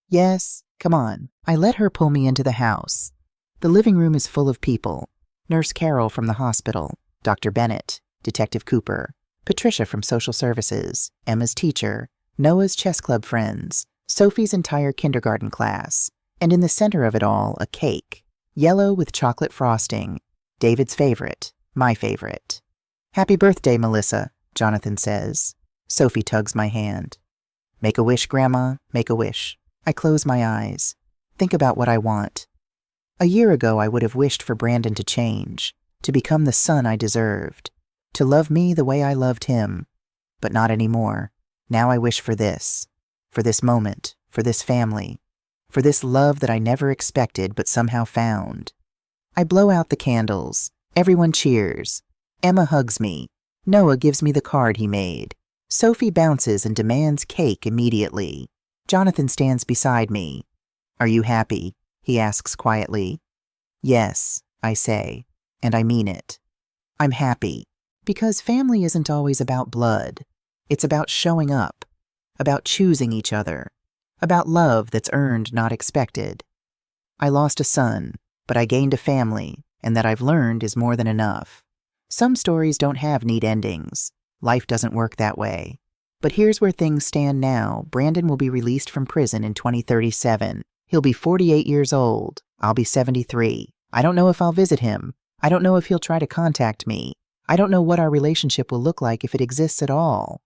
"Yes, come on." I let her pull me into the house. The living room is full of people. Nurse Carol from the hospital, Dr. Bennett, Detective Cooper, Patricia from social services, Emma's teacher, Noah's chess club friends, Sophie's entire kindergarten class, and in the center of it all, a cake, yellow with chocolate frosting, David's favorite, my favorite. "Happy birthday, Melissa," Jonathan says. Sophie tugs my hand. "Make a wish, Grandma, make a wish." I close my eyes. Think about what I want. A year ago, I would have wished for Brandon to change, to become the son I deserved, to love me the way I loved him. But not anymore. Now I wish for this moment, for this family, for this love that I never expected but somehow found. I blow out the candles. Everyone cheers. Emma hugs me. Noah gives me the card he made. Sophie bounces and demands cake immediately. Jonathan stands beside me. "Are you happy?" he asks quietly. "Yes," I say, and I mean it. I'm happy, because family isn't always about blood. It's about showing up, about choosing each other, about love that's earned, not expected. I lost a son, but I gained a family, and that I've learned is more than enough. Some stories don't have neat endings. Life doesn't work that way. But here's where things stand now. Brandon will be released from prison in 2037. He'll be 48 years old. I'll be 73. I don't know if I'll visit him. I don't know if he'll try to contact me. I don't know what our relationship will look like if it exists at all.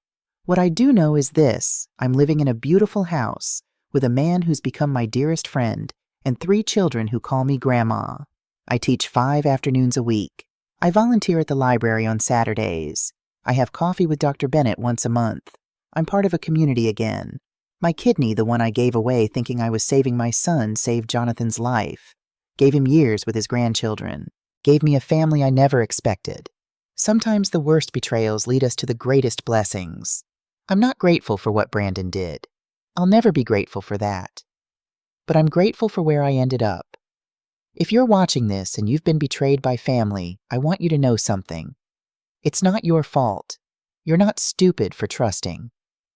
What I do know is this: I'm living in a beautiful house with a man who's become my dearest friend and 3 children who call me Grandma. I teach 5 afternoons a week. I volunteer at the library on Saturdays. I have coffee with Dr. Bennett once a month. I'm part of a community again. My kidney, the one I gave away thinking I was saving my son, saved Jonathan's life. Gave him years with his grandchildren. Gave me a family I never expected. Sometimes the worst betrayals lead us to the greatest blessings. I'm not grateful for what Brandon did. I'll never be grateful for that. But I'm grateful for where I ended up. If you're watching this and you've been betrayed by family, I want you to know something. It's not your fault. You're not stupid for trusting.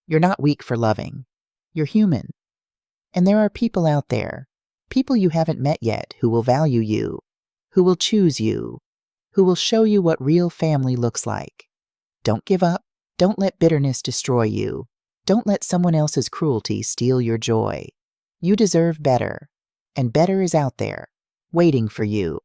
You're not weak for loving. You're human. And there are people out there, people you haven't met yet, who will value you, who will choose you, who will show you what real family looks like. Don't give up. Don't let bitterness destroy you. Don't let someone else's cruelty steal your joy. You deserve better, and better is out there, waiting for you.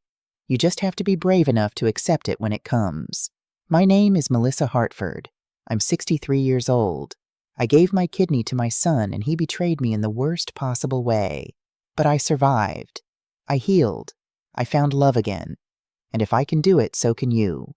You just have to be brave enough to accept it when it comes. My name is Melissa Hartford. I'm 63 years old. I gave my kidney to my son, and he betrayed me in the worst possible way. But I survived. I healed. I found love again. And if I can do it, so can you.